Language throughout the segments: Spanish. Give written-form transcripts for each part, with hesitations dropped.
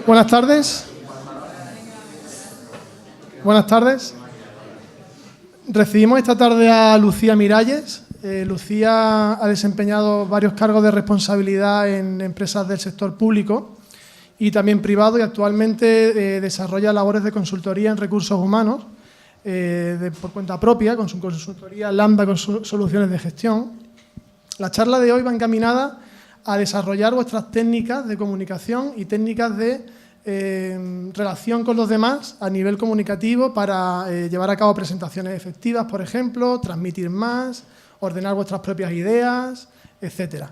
Buenas tardes. Buenas tardes. Recibimos esta tarde a Lucía Miralles. Lucía ha desempeñado varios cargos de responsabilidad en empresas del sector público y también privado, y actualmente desarrolla labores de consultoría en recursos humanos por cuenta propia, con su consultoría Lambda con soluciones de gestión. La charla de hoy va encaminada a desarrollar vuestras técnicas de comunicación y técnicas de relación con los demás a nivel comunicativo para llevar a cabo presentaciones efectivas, por ejemplo, transmitir más, ordenar vuestras propias ideas, etcétera.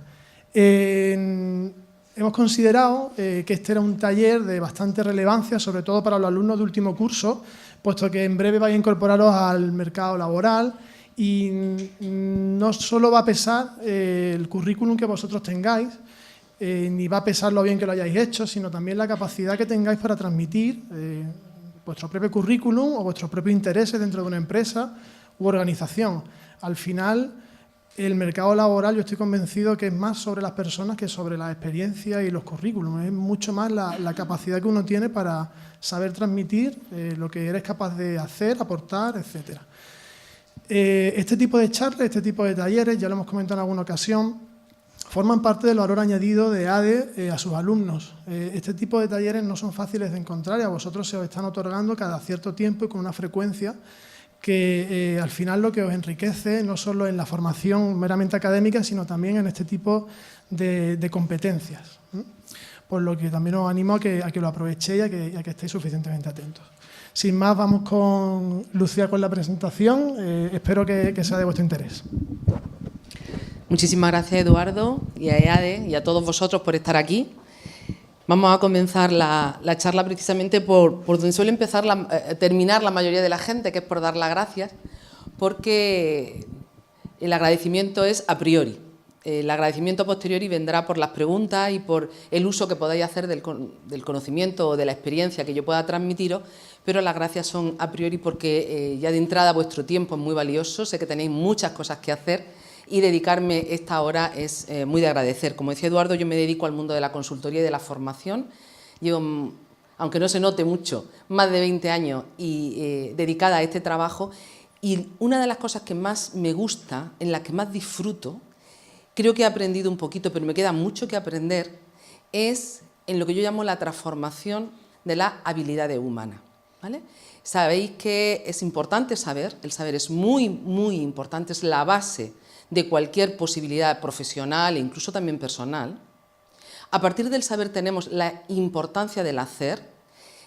Hemos considerado que este era un taller de bastante relevancia, sobre todo para los alumnos de último curso, puesto que en breve vais a incorporaros al mercado laboral y no solo va a pesar el currículum que vosotros tengáis, ni va a pesar lo bien que lo hayáis hecho, sino también la capacidad que tengáis para transmitir vuestro propio currículum o vuestros propios intereses dentro de una empresa u organización. Al final, el mercado laboral, yo estoy convencido que es más sobre las personas que sobre la experiencia y los currículums. Es mucho más la capacidad que uno tiene para saber transmitir lo que eres capaz de hacer, aportar, etcétera. Este tipo de charlas, este tipo de talleres, ya lo hemos comentado en alguna ocasión, forman parte del valor añadido de ADE a sus alumnos. Este tipo de talleres no son fáciles de encontrar y a vosotros se os están otorgando cada cierto tiempo y con una frecuencia que al final lo que os enriquece no solo en la formación meramente académica, sino también en este tipo de competencias. Por lo que también os animo a que lo aprovechéis y a que estéis suficientemente atentos. Sin más, vamos con Lucía con la presentación. Espero que sea de vuestro interés. Muchísimas gracias, Eduardo, y a EADE y a todos vosotros por estar aquí. Vamos a comenzar la charla precisamente por donde suele terminar la mayoría de la gente, que es por dar las gracias, porque el agradecimiento es a priori. El agradecimiento a posteriori vendrá por las preguntas y por el uso que podáis hacer del conocimiento o de la experiencia que yo pueda transmitiros, pero las gracias son a priori porque ya de entrada vuestro tiempo es muy valioso, sé que tenéis muchas cosas que hacer y dedicarme esta hora es muy de agradecer. Como decía Eduardo, yo me dedico al mundo de la consultoría y de la formación. Llevo, aunque no se note mucho, más de 20 años dedicada a este trabajo, y una de las cosas que más me gusta, en las que más disfruto, creo que he aprendido un poquito, pero me queda mucho que aprender, es en lo que yo llamo la transformación de las habilidades humanas, ¿vale? Sabéis que es importante saber, el saber es muy, muy importante, es la base de cualquier posibilidad profesional e incluso también personal. A partir del saber tenemos la importancia del hacer.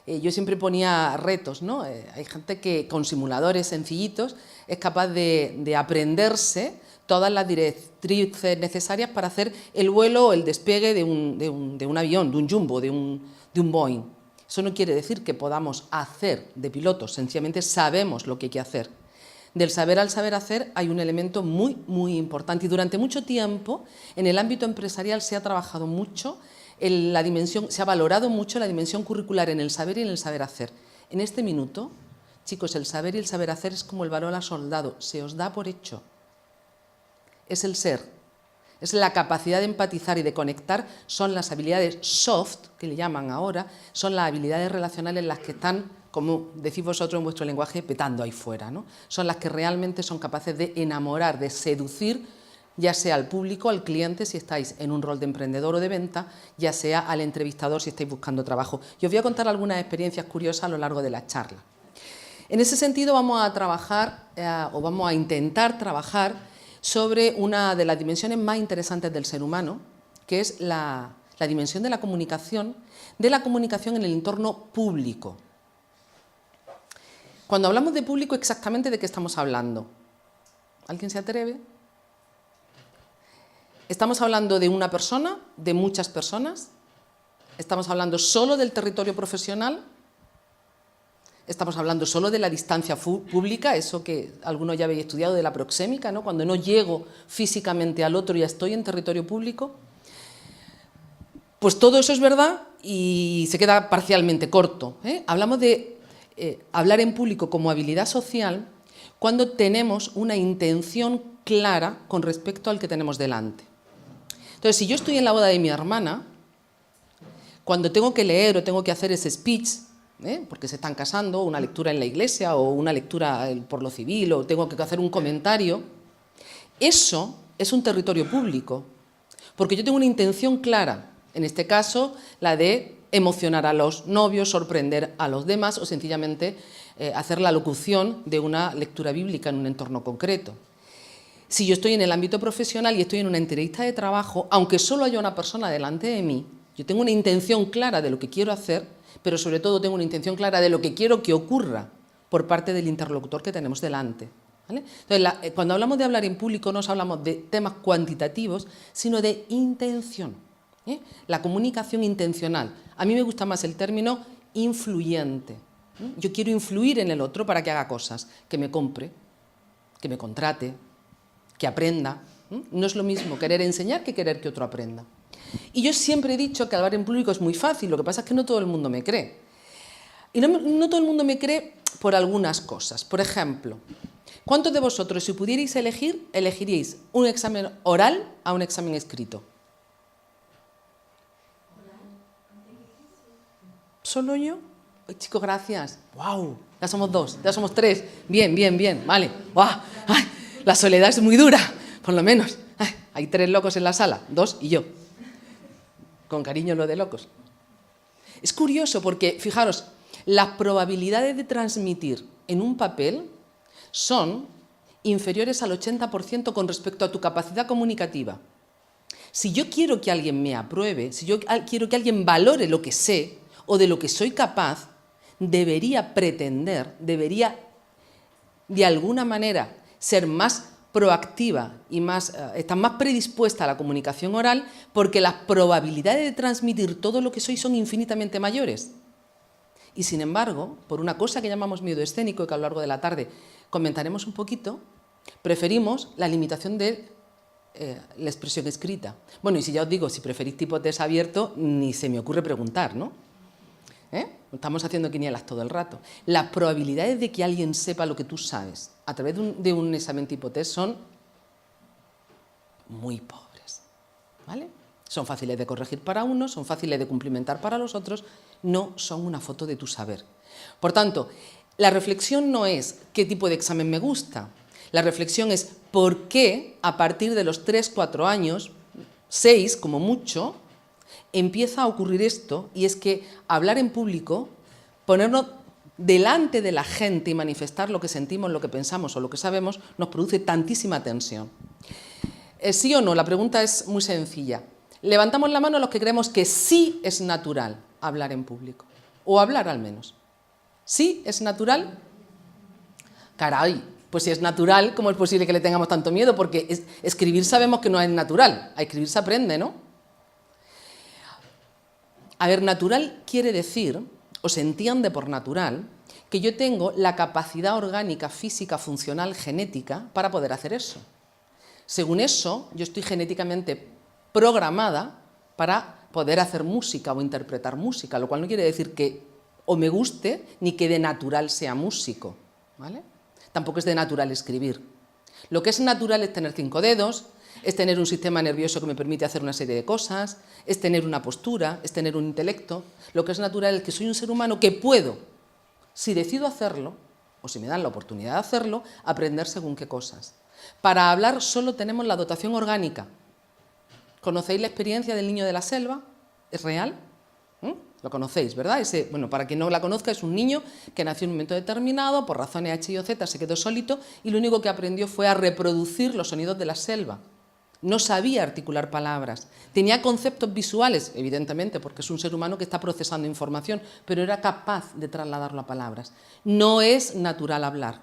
Yo siempre ponía retos, ¿no? Hay gente que con simuladores sencillitos es capaz de aprenderse todas las directrices necesarias para hacer el vuelo o el despegue de un avión, de un jumbo, de un Boeing. Eso no quiere decir que podamos hacer de pilotos, sencillamente sabemos lo que hay que hacer. Del saber al saber hacer hay un elemento muy, muy importante, y durante mucho tiempo en el ámbito empresarial se ha trabajado mucho, se ha valorado mucho la dimensión curricular en el saber y en el saber hacer. En este minuto, chicos, el saber y el saber hacer es como el valor al soldado, se os da por hecho. Es el ser, es la capacidad de empatizar y de conectar, son las habilidades soft, que le llaman ahora, son las habilidades relacionales las que están, como decís vosotros en vuestro lenguaje, petando ahí fuera, ¿no? Son las que realmente son capaces de enamorar, de seducir, ya sea al público, al cliente, si estáis en un rol de emprendedor o de venta, ya sea al entrevistador si estáis buscando trabajo. Y os voy a contar algunas experiencias curiosas a lo largo de la charla. En ese sentido vamos a trabajar, o vamos a intentar trabajar sobre una de las dimensiones más interesantes del ser humano, que es la dimensión de la comunicación en el entorno público. Cuando hablamos de público, exactamente de qué estamos hablando. ¿Alguien se atreve? ¿Estamos hablando de una persona, de muchas personas? ¿Estamos hablando solo del territorio profesional? ¿Estamos hablando solo de la distancia pública, eso que algunos ya habéis estudiado de la proxémica, ¿no? Cuando no llego físicamente al otro, ya estoy en territorio público? Pues todo eso es verdad y se queda parcialmente corto, ¿eh? Hablamos de hablar en público como habilidad social cuando tenemos una intención clara con respecto al que tenemos delante. Entonces, si yo estoy en la boda de mi hermana, Cuando tengo que leer o tengo que hacer ese speech, porque se están casando, una lectura en la iglesia o una lectura por lo civil, o tengo que hacer un comentario, eso es un territorio público, porque yo tengo una intención clara, en este caso la de emocionar a los novios, sorprender a los demás o sencillamente hacer la locución de una lectura bíblica en un entorno concreto. Si yo estoy en el ámbito profesional y estoy en una entrevista de trabajo, aunque solo haya una persona delante de mí, yo tengo una intención clara de lo que quiero hacer, pero sobre todo tengo una intención clara de lo que quiero que ocurra por parte del interlocutor que tenemos delante, ¿vale? Entonces, cuando hablamos de hablar en público no hablamos de temas cuantitativos, sino de intención, la comunicación intencional. A mí me gusta más el término influyente. Yo quiero influir en el otro para que haga cosas, que me compre, que me contrate, que aprenda. No es lo mismo querer enseñar que querer que otro aprenda. Y yo siempre he dicho que hablar en público es muy fácil, lo que pasa es que no todo el mundo me cree. Y no todo el mundo me cree por algunas cosas. Por ejemplo, ¿cuántos de vosotros, si pudierais elegir, elegiríais un examen oral a un examen escrito? ¿Solo yo? Ay, chicos, gracias. ¡Wow! Ya somos 2, ya somos 3. Bien, bien, bien. Vale. ¡Wow! ¡Ay! La soledad es muy dura, por lo menos. Ay, hay 3 locos en la sala, 2 y yo. Con cariño lo de locos. Es curioso porque, fijaros, las probabilidades de transmitir en un papel son inferiores al 80% con respecto a tu capacidad comunicativa. Si yo quiero que alguien me apruebe, si yo quiero que alguien valore lo que sé o de lo que soy capaz, debería pretender, debería de alguna manera ser más proactiva y estar más predispuesta a la comunicación oral, porque las probabilidades de transmitir todo lo que soy son infinitamente mayores. Y sin embargo, por una cosa que llamamos miedo escénico y que a lo largo de la tarde comentaremos un poquito, preferimos la limitación de la expresión escrita. Bueno, y si ya os digo, si preferís tipo test abierto, ni se me ocurre preguntar, ¿no? Estamos haciendo quinielas todo el rato. Las probabilidades de que alguien sepa lo que tú sabes a través de un examen tipo test son muy pobres, ¿vale? Son fáciles de corregir para unos, son fáciles de cumplimentar para los otros, no son una foto de tu saber. Por tanto, la reflexión no es qué tipo de examen me gusta, la reflexión es por qué a partir de los 3, 4 años, 6 como mucho, empieza a ocurrir esto, y es que hablar en público, ponernos delante de la gente y manifestar lo que sentimos, lo que pensamos o lo que sabemos, nos produce tantísima tensión. ¿Sí o no? La pregunta es muy sencilla. Levantamos la mano los que creemos que sí es natural hablar en público, o hablar al menos. ¿Sí es natural? Caray, pues si es natural, ¿cómo es posible que le tengamos tanto miedo? Porque escribir sabemos que no es natural, a escribir se aprende, ¿no? A ver, natural quiere decir, o se entiende por natural, que yo tengo la capacidad orgánica, física, funcional, genética para poder hacer eso. Según eso, yo estoy genéticamente programada para poder hacer música o interpretar música, lo cual no quiere decir que o me guste ni que de natural sea músico, ¿vale? Tampoco es de natural escribir. Lo que es natural es tener 5 dedos, es tener un sistema nervioso que me permite hacer una serie de cosas, es tener una postura, es tener un intelecto. Lo que es natural es que soy un ser humano que puedo, si decido hacerlo, o si me dan la oportunidad de hacerlo, aprender según qué cosas. Para hablar solo tenemos la dotación orgánica. ¿Conocéis la experiencia del niño de la selva? ¿Es real? Lo conocéis, ¿verdad? Bueno, para quien no la conozca, es un niño que nació en un momento determinado, por razones H y o Z se quedó solito y lo único que aprendió fue a reproducir los sonidos de la selva. No sabía articular palabras, tenía conceptos visuales, evidentemente, porque es un ser humano que está procesando información, pero era capaz de trasladarlo a palabras. No es natural hablar.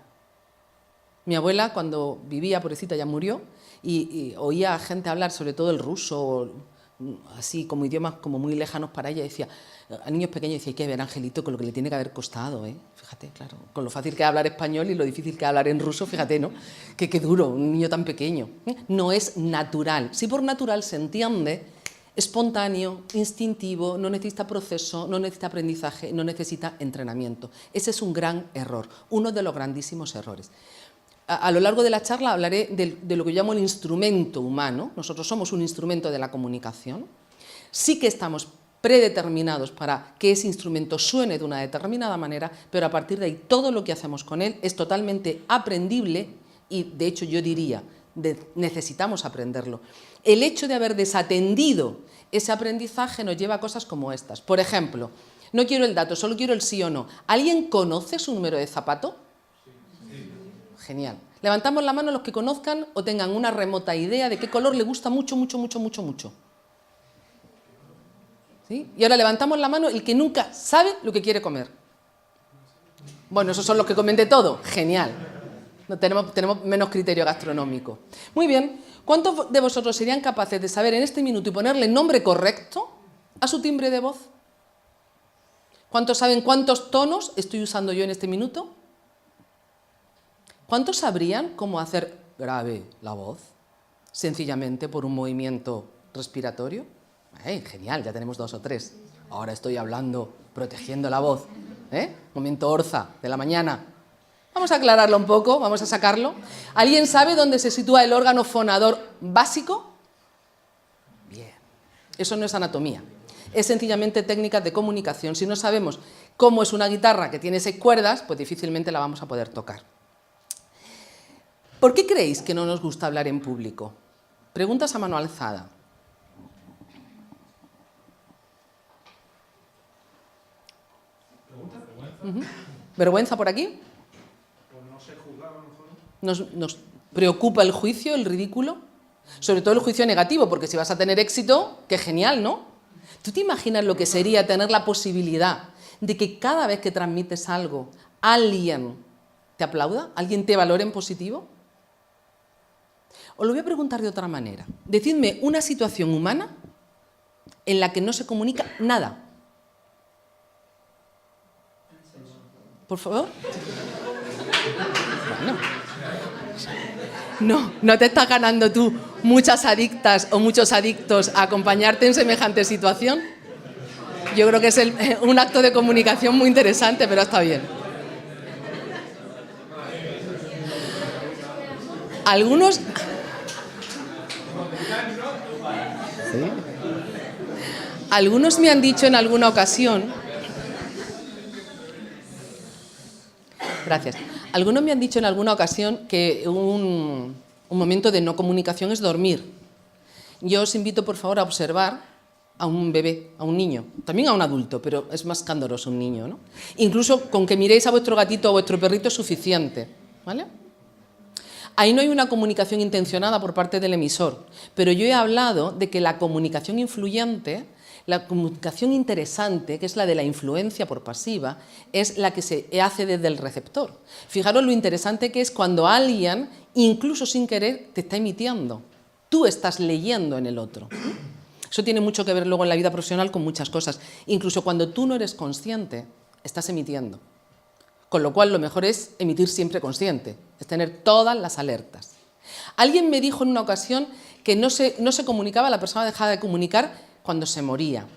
Mi abuela, cuando vivía, pobrecita, ya murió, y oía a gente hablar, sobre todo el ruso, así como idiomas como muy lejanos para ella, decía, a niños pequeños decía, hay que ver, Angelito, con lo que le tiene que haber costado, fíjate, claro, con lo fácil que es hablar español y lo difícil que es hablar en ruso, fíjate, ¿no? Qué duro, un niño tan pequeño. No es natural. Si por natural se entiende, espontáneo, instintivo, no necesita proceso, no necesita aprendizaje, no necesita entrenamiento. Ese es un gran error, uno de los grandísimos errores. A lo largo de la charla hablaré de lo que llamo el instrumento humano. Nosotros somos un instrumento de la comunicación. Sí que estamos predeterminados para que ese instrumento suene de una determinada manera, pero a partir de ahí todo lo que hacemos con él es totalmente aprendible y, de hecho, yo diría, necesitamos aprenderlo. El hecho de haber desatendido ese aprendizaje nos lleva a cosas como estas. Por ejemplo, no quiero el dato, solo quiero el sí o no. ¿Alguien conoce su número de zapato? Genial. Levantamos la mano los que conozcan o tengan una remota idea de qué color le gusta mucho, mucho, mucho, mucho, mucho. ¿Sí? Y ahora levantamos la mano el que nunca sabe lo que quiere comer. Bueno, esos son los que comen de todo. Genial. No, tenemos menos criterio gastronómico. Muy bien. ¿Cuántos de vosotros serían capaces de saber en este minuto y ponerle nombre correcto a su timbre de voz? ¿Cuántos saben cuántos tonos estoy usando yo en este minuto? ¿Cuántos sabrían cómo hacer grave la voz? Sencillamente por un movimiento respiratorio. Genial, ya tenemos 2 o 3. Ahora estoy hablando, protegiendo la voz. Momento orza de la mañana. Vamos a aclararlo un poco, vamos a sacarlo. ¿Alguien sabe dónde se sitúa el órgano fonador básico? Bien. Eso no es anatomía. Es sencillamente técnicas de comunicación. Si no sabemos cómo es una guitarra que tiene 6 cuerdas, pues difícilmente la vamos a poder tocar. ¿Por qué creéis que no nos gusta hablar en público? Preguntas a mano alzada. ¿Vergüenza por aquí? Por no ser juzgado, a lo mejor. ¿Nos preocupa el juicio, el ridículo? Sobre todo el juicio negativo, porque si vas a tener éxito, qué genial, ¿no? ¿Tú te imaginas lo que sería tener la posibilidad de que cada vez que transmites algo, alguien te aplauda, alguien te valore en positivo? Os lo voy a preguntar de otra manera. Decidme una situación humana en la que no se comunica nada. Por favor. Bueno. No te estás ganando tú muchas adictas o muchos adictos a acompañarte en semejante situación. Yo creo que es un acto de comunicación muy interesante, pero está bien. Algunos... ¿Sí? Algunos me han dicho en alguna ocasión... Gracias. Algunos me han dicho en alguna ocasión que un momento de no comunicación es dormir. Yo os invito, por favor, a observar a un bebé, a un niño, también a un adulto, pero es más candoroso un niño, ¿no? Incluso con que miréis a vuestro gatito o a vuestro perrito es suficiente, ¿vale? Ahí no hay una comunicación intencionada por parte del emisor, pero yo he hablado de que la comunicación influyente, la comunicación interesante, que es la de la influencia por pasiva, es la que se hace desde el receptor. Fijaros lo interesante que es cuando alguien, incluso sin querer, te está emitiendo. Tú estás leyendo en el otro. Eso tiene mucho que ver luego en la vida profesional con muchas cosas. Incluso cuando tú no eres consciente, estás emitiendo. Con lo cual lo mejor es emitir siempre consciente, es tener todas las alertas. Alguien me dijo en una ocasión que no se comunicaba, la persona dejaba de comunicar cuando se moría.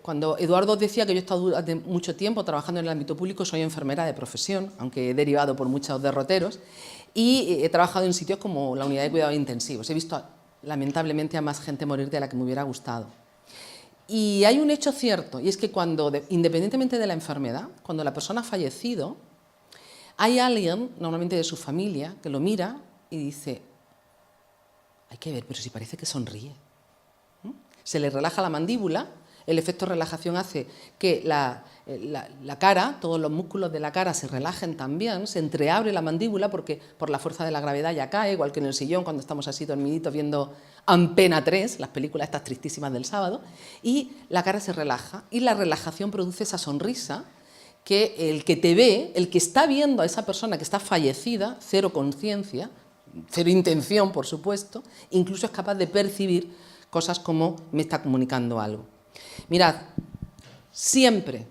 Cuando Eduardo decía que yo he estado durante mucho tiempo trabajando en el ámbito público, soy enfermera de profesión, aunque he derivado por muchos derroteros, y he trabajado en sitios como la unidad de cuidados intensivos. He visto lamentablemente a más gente morir de la que me hubiera gustado. Y hay un hecho cierto, y es que independientemente de la enfermedad, cuando la persona ha fallecido, hay alguien, normalmente de su familia, que lo mira y dice, hay que ver, pero si parece que sonríe. Se le relaja la mandíbula, el efecto relajación hace que la cara, todos los músculos de la cara se relajen también, se entreabre la mandíbula porque por la fuerza de la gravedad ya cae, igual que en el sillón cuando estamos así dormiditos viendo Ampena 3, las películas estas tristísimas del sábado, y la cara se relaja y la relajación produce esa sonrisa que el que te ve, el que está viendo a esa persona que está fallecida, cero conciencia, cero intención por supuesto, incluso es capaz de percibir cosas como me está comunicando algo. Mirad, siempre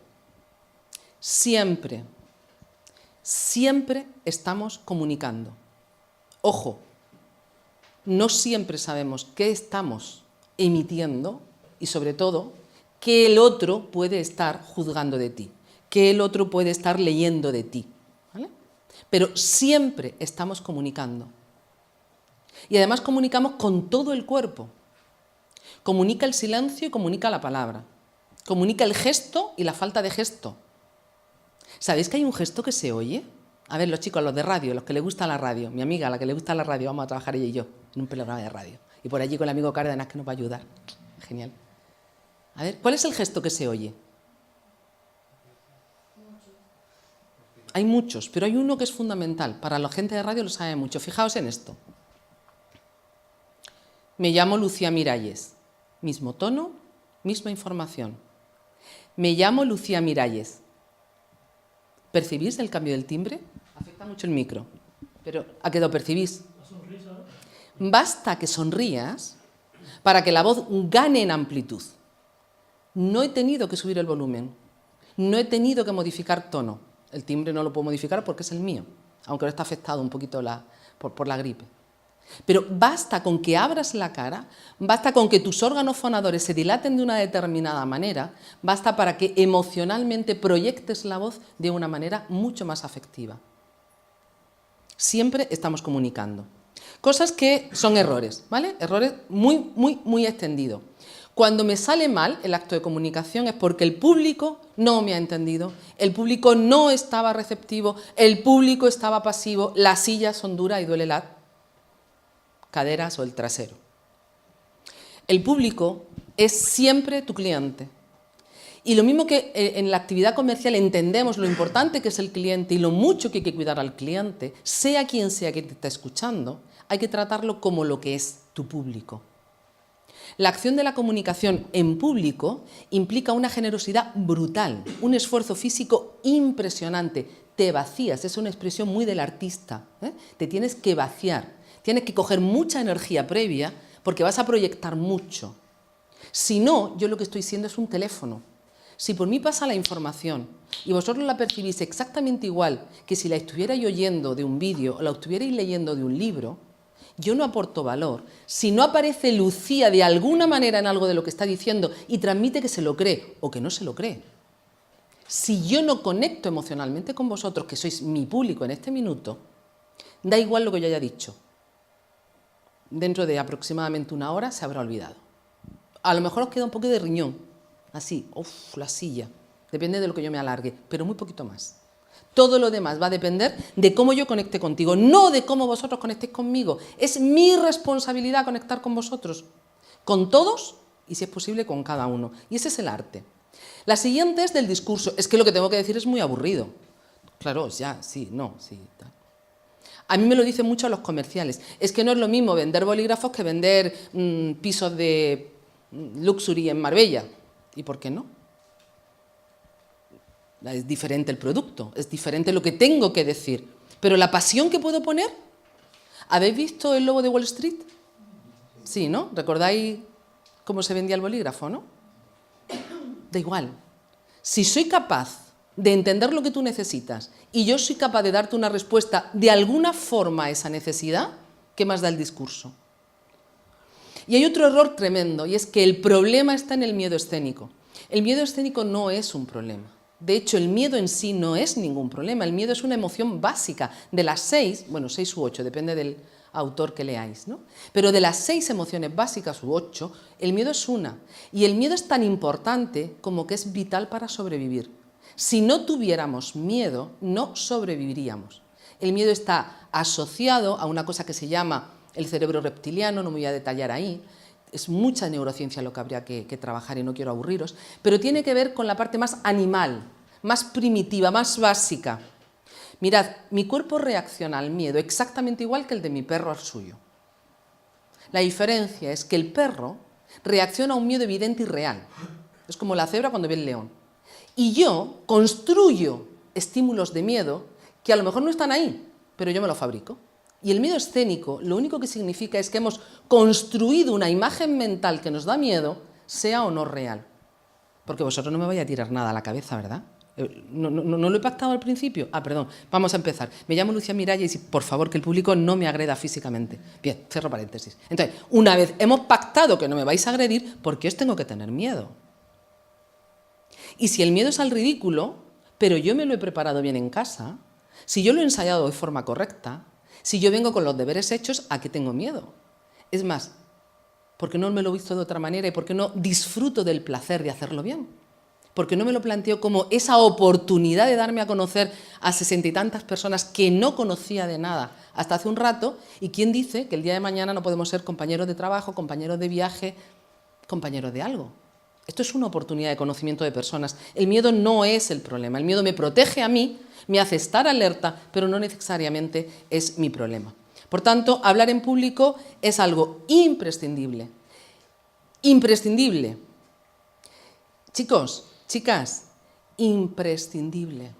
estamos comunicando. Ojo, no siempre sabemos qué estamos emitiendo y sobre todo qué el otro puede estar juzgando de ti, qué el otro puede estar leyendo de ti, ¿vale? Pero siempre estamos comunicando. Y además comunicamos con todo el cuerpo. Comunica el silencio y comunica la palabra. Comunica el gesto y la falta de gesto. ¿Sabéis que hay un gesto que se oye? A ver, los chicos, los de radio, los que les gusta la radio, mi amiga, a la que le gusta la radio, vamos a trabajar ella y yo en un programa de radio. Y por allí con el amigo Cárdenas que nos va a ayudar. Genial. A ver, ¿cuál es el gesto que se oye? Hay muchos, pero hay uno que es fundamental. Para la gente de radio lo sabe mucho. Fijaos en esto. Me llamo Lucía Miralles. Mismo tono, misma información. Me llamo Lucía Miralles. ¿Percibís el cambio del timbre? Afecta mucho el micro. Pero ¿a qué lo percibís? Basta que sonrías para que la voz gane en amplitud. No he tenido que subir el volumen. No he tenido que modificar tono. El timbre no lo puedo modificar porque es el mío, aunque ahora está afectado un poquito por la gripe. Pero basta con que abras la cara, basta con que tus órganos fonadores se dilaten de una determinada manera, basta para que emocionalmente proyectes la voz de una manera mucho más afectiva. Siempre estamos comunicando. Cosas que son errores, ¿vale? Errores muy extendidos. Cuando me sale mal el acto de comunicación es porque el público no me ha entendido, el público no estaba receptivo, el público estaba pasivo, las sillas son duras y duele las caderas o el trasero. El público es siempre tu cliente. Y lo mismo que en la actividad comercial entendemos lo importante que es el cliente y lo mucho que hay que cuidar al cliente, sea quien sea que te está escuchando, hay que tratarlo como lo que es tu público. La acción de la comunicación en público implica una generosidad brutal, un esfuerzo físico impresionante. Te vacías, es una expresión muy del artista, ¿eh? Te tienes que vaciar, tienes que coger mucha energía previa porque vas a proyectar mucho. Si no, yo lo que estoy siendo es un teléfono. Si por mí pasa la información y vosotros la percibís exactamente igual que si la estuvierais oyendo de un vídeo o la estuvierais leyendo de un libro, yo no aporto valor. Si no aparece Lucía de alguna manera en algo de lo que está diciendo y transmite que se lo cree o que no se lo cree, si yo no conecto emocionalmente con vosotros, que sois mi público en este minuto, da igual lo que yo haya dicho. Dentro de aproximadamente una hora se habrá olvidado. A lo mejor os queda un poco de riñón, así, la silla, depende de lo que yo me alargue, pero muy poquito más. Todo lo demás va a depender de cómo yo conecte contigo, no de cómo vosotros conectéis conmigo. Es mi responsabilidad conectar con vosotros, con todos y, si es posible, con cada uno. Y ese es el arte. La siguiente es del discurso. Es que lo que tengo que decir es muy aburrido. Claro, ya, sí, no, sí, tal. A mí me lo dicen mucho los comerciales. Es que no es lo mismo vender bolígrafos que vender pisos de luxury en Marbella. ¿Y por qué no? Es diferente el producto, es diferente lo que tengo que decir. Pero la pasión que puedo poner... ¿Habéis visto El lobo de Wall Street? Sí, ¿no? ¿Recordáis cómo se vendía el bolígrafo, no? Da igual. Si soy capaz de entender lo que tú necesitas y yo soy capaz de darte una respuesta de alguna forma a esa necesidad, ¿qué más da el discurso? Y hay otro error tremendo, y es que el problema está en el miedo escénico. El miedo escénico no es un problema. De hecho, el miedo en sí no es ningún problema. El miedo es una emoción básica. De las 6, bueno, 6 u 8, depende del autor que leáis, ¿no? Pero de las 6 emociones básicas u 8, el miedo es una. Y el miedo es tan importante como que es vital para sobrevivir. Si no tuviéramos miedo, no sobreviviríamos. El miedo está asociado a una cosa que se llama el cerebro reptiliano, no me voy a detallar ahí. Es mucha neurociencia lo que habría que trabajar y no quiero aburriros, pero tiene que ver con la parte más animal, más primitiva, más básica. Mirad, mi cuerpo reacciona al miedo exactamente igual que el de mi perro al suyo. La diferencia es que el perro reacciona a un miedo evidente y real. Es como la cebra cuando ve el león. Y yo construyo estímulos de miedo que a lo mejor no están ahí, pero yo me los fabrico. Y el miedo escénico lo único que significa es que hemos construido una imagen mental que nos da miedo, sea o no real. Porque vosotros no me vais a tirar nada a la cabeza, ¿verdad? ¿No lo he pactado al principio? Ah, perdón, vamos a empezar. Me llamo Lucía Miralles y por favor que el público no me agreda físicamente. Bien, cierro paréntesis. Entonces, una vez hemos pactado que no me vais a agredir, ¿por qué os tengo que tener miedo? Y si el miedo es al ridículo, pero yo me lo he preparado bien en casa, si yo lo he ensayado de forma correcta, si yo vengo con los deberes hechos, ¿a qué tengo miedo? Es más, ¿Por qué no me lo he visto de otra manera y por qué no disfruto del placer de hacerlo bien? ¿Por qué no me lo planteo como esa oportunidad de darme a conocer a 60 y tantas personas que no conocía de nada hasta hace un rato? ¿Y quién dice que el día de mañana no podemos ser compañeros de trabajo, compañeros de viaje, compañeros de algo? Esto es una oportunidad de conocimiento de personas. El miedo no es el problema. El miedo me protege a mí, me hace estar alerta, pero no necesariamente es mi problema. Por tanto, hablar en público es algo imprescindible. Imprescindible. Chicos, chicas, imprescindible.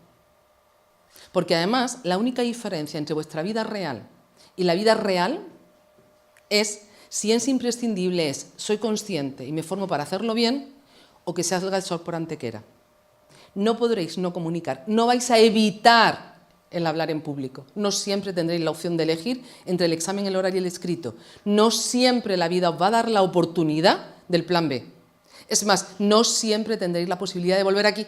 Porque además, la única diferencia entre vuestra vida real y la vida real es si es imprescindible es soy consciente y me formo para hacerlo bien o que se haga el sol por antequera. No podréis no comunicar, no vais a evitar el hablar en público. No siempre tendréis la opción de elegir entre el examen, el oral y el escrito. No siempre la vida os va a dar la oportunidad del plan B. Es más, no siempre tendréis la posibilidad de volver aquí.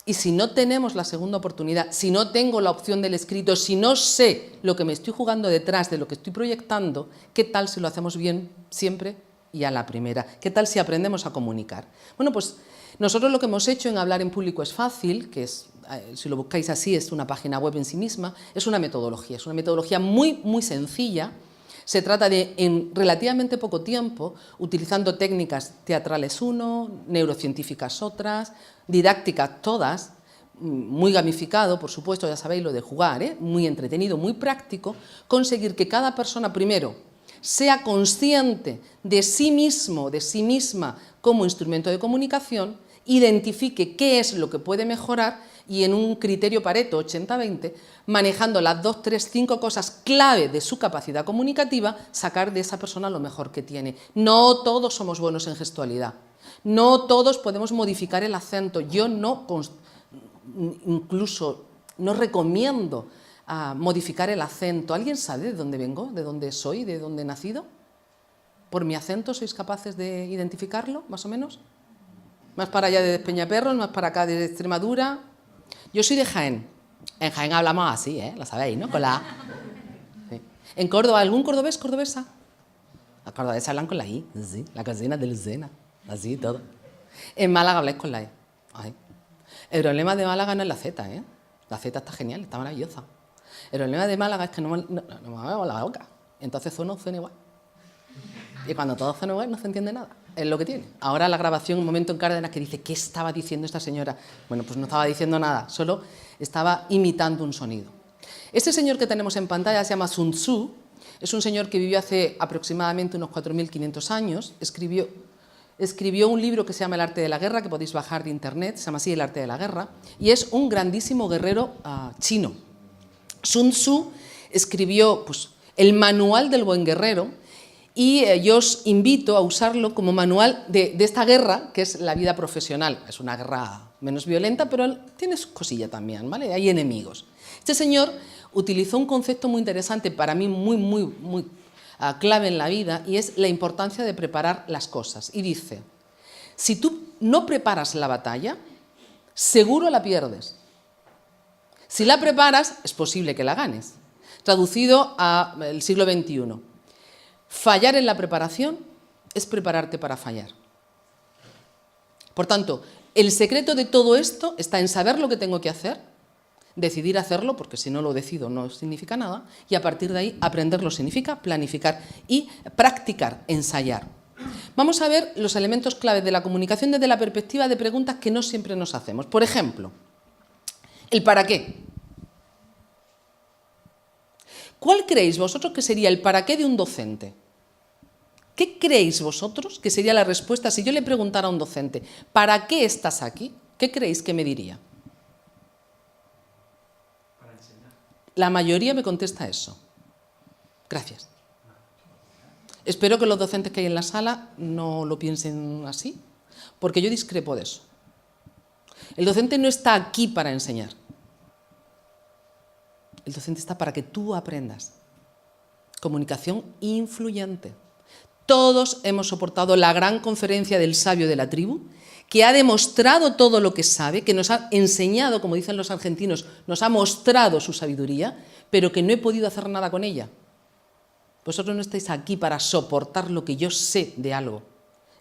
Y si no tenemos la segunda oportunidad, si no tengo la opción del escrito, si no sé lo que me estoy jugando detrás de lo que estoy proyectando, ¿qué tal si lo hacemos bien siempre y a la primera? ¿Qué tal si aprendemos a comunicar? Bueno, pues nosotros lo que hemos hecho en Hablar en Público es Fácil, que es, si lo buscáis así, es una página web en sí misma, es una metodología muy sencilla. Se trata de, en relativamente poco tiempo, utilizando técnicas teatrales neurocientíficas otras, didácticas todas, muy gamificado, por supuesto, ya sabéis lo de jugar, muy entretenido, muy práctico, conseguir que cada persona primero sea consciente de sí mismo, de sí misma como instrumento de comunicación, identifique qué es lo que puede mejorar y en un criterio Pareto 80-20, manejando las 2, 3, 5 cosas clave de su capacidad comunicativa, sacar de esa persona lo mejor que tiene. No todos somos buenos en gestualidad, no todos podemos modificar el acento. Yo incluso no recomiendo modificar el acento. ¿Alguien sabe de dónde vengo, de dónde soy, de dónde he nacido? ¿Por mi acento sois capaces de identificarlo, más o menos? ¿Más para allá de Despeñaperros, más para acá de Extremadura? Yo soy de Jaén. En Jaén hablamos así, lo sabéis, ¿no? Con la A. Sí. En Córdoba, ¿algún cordobés, cordobesa? Los cordobeses hablan con la I, sí, la cocina de Lucena, así todo. En Málaga habláis con la E. Ay. El problema de Málaga no es la Z, La Z está genial, está maravillosa. El problema de Málaga es que no me muevo la boca. Entonces suena igual. Y cuando todo suena igual no se entiende nada. Es lo que tiene. Ahora la grabación, un momento en Cárdenas que dice, ¿qué estaba diciendo esta señora? Bueno, pues no estaba diciendo nada, solo estaba imitando un sonido. Este señor que tenemos en pantalla se llama Sun Tzu. Es un señor que vivió hace aproximadamente unos 4.500 años. Escribió un libro que se llama El arte de la guerra, que podéis bajar de internet, se llama así El arte de la guerra, y es un grandísimo guerrero chino. Sun Tzu escribió pues, el manual del buen guerrero, y yo os invito a usarlo como manual de esta guerra, que es la vida profesional. Es una guerra menos violenta, pero tiene su cosilla también, ¿vale? Hay enemigos. Este señor utilizó un concepto muy interesante, para mí muy clave en la vida, y es la importancia de preparar las cosas. Y dice, si tú no preparas la batalla, seguro la pierdes. Si la preparas, es posible que la ganes. Traducido al siglo XXI. Fallar en la preparación es prepararte para fallar. Por tanto, el secreto de todo esto está en saber lo que tengo que hacer, decidir hacerlo, porque si no lo decido no significa nada, y a partir de ahí aprenderlo significa planificar y practicar, ensayar. Vamos a ver los elementos claves de la comunicación desde la perspectiva de preguntas que no siempre nos hacemos. Por ejemplo, el para qué. ¿Cuál creéis vosotros que sería el para qué de un docente? ¿Qué creéis vosotros que sería la respuesta si yo le preguntara a un docente, ¿para qué estás aquí? ¿Qué creéis que me diría? Para enseñar. La mayoría me contesta eso. Gracias. Espero que los docentes que hay en la sala no lo piensen así, porque yo discrepo de eso. El docente no está aquí para enseñar. El docente está para que tú aprendas. Comunicación influyente. Todos hemos soportado la gran conferencia del sabio de la tribu, que ha demostrado todo lo que sabe, que nos ha enseñado, como dicen los argentinos, nos ha mostrado su sabiduría, pero que no he podido hacer nada con ella. Vosotros no estáis aquí para soportar lo que yo sé de algo.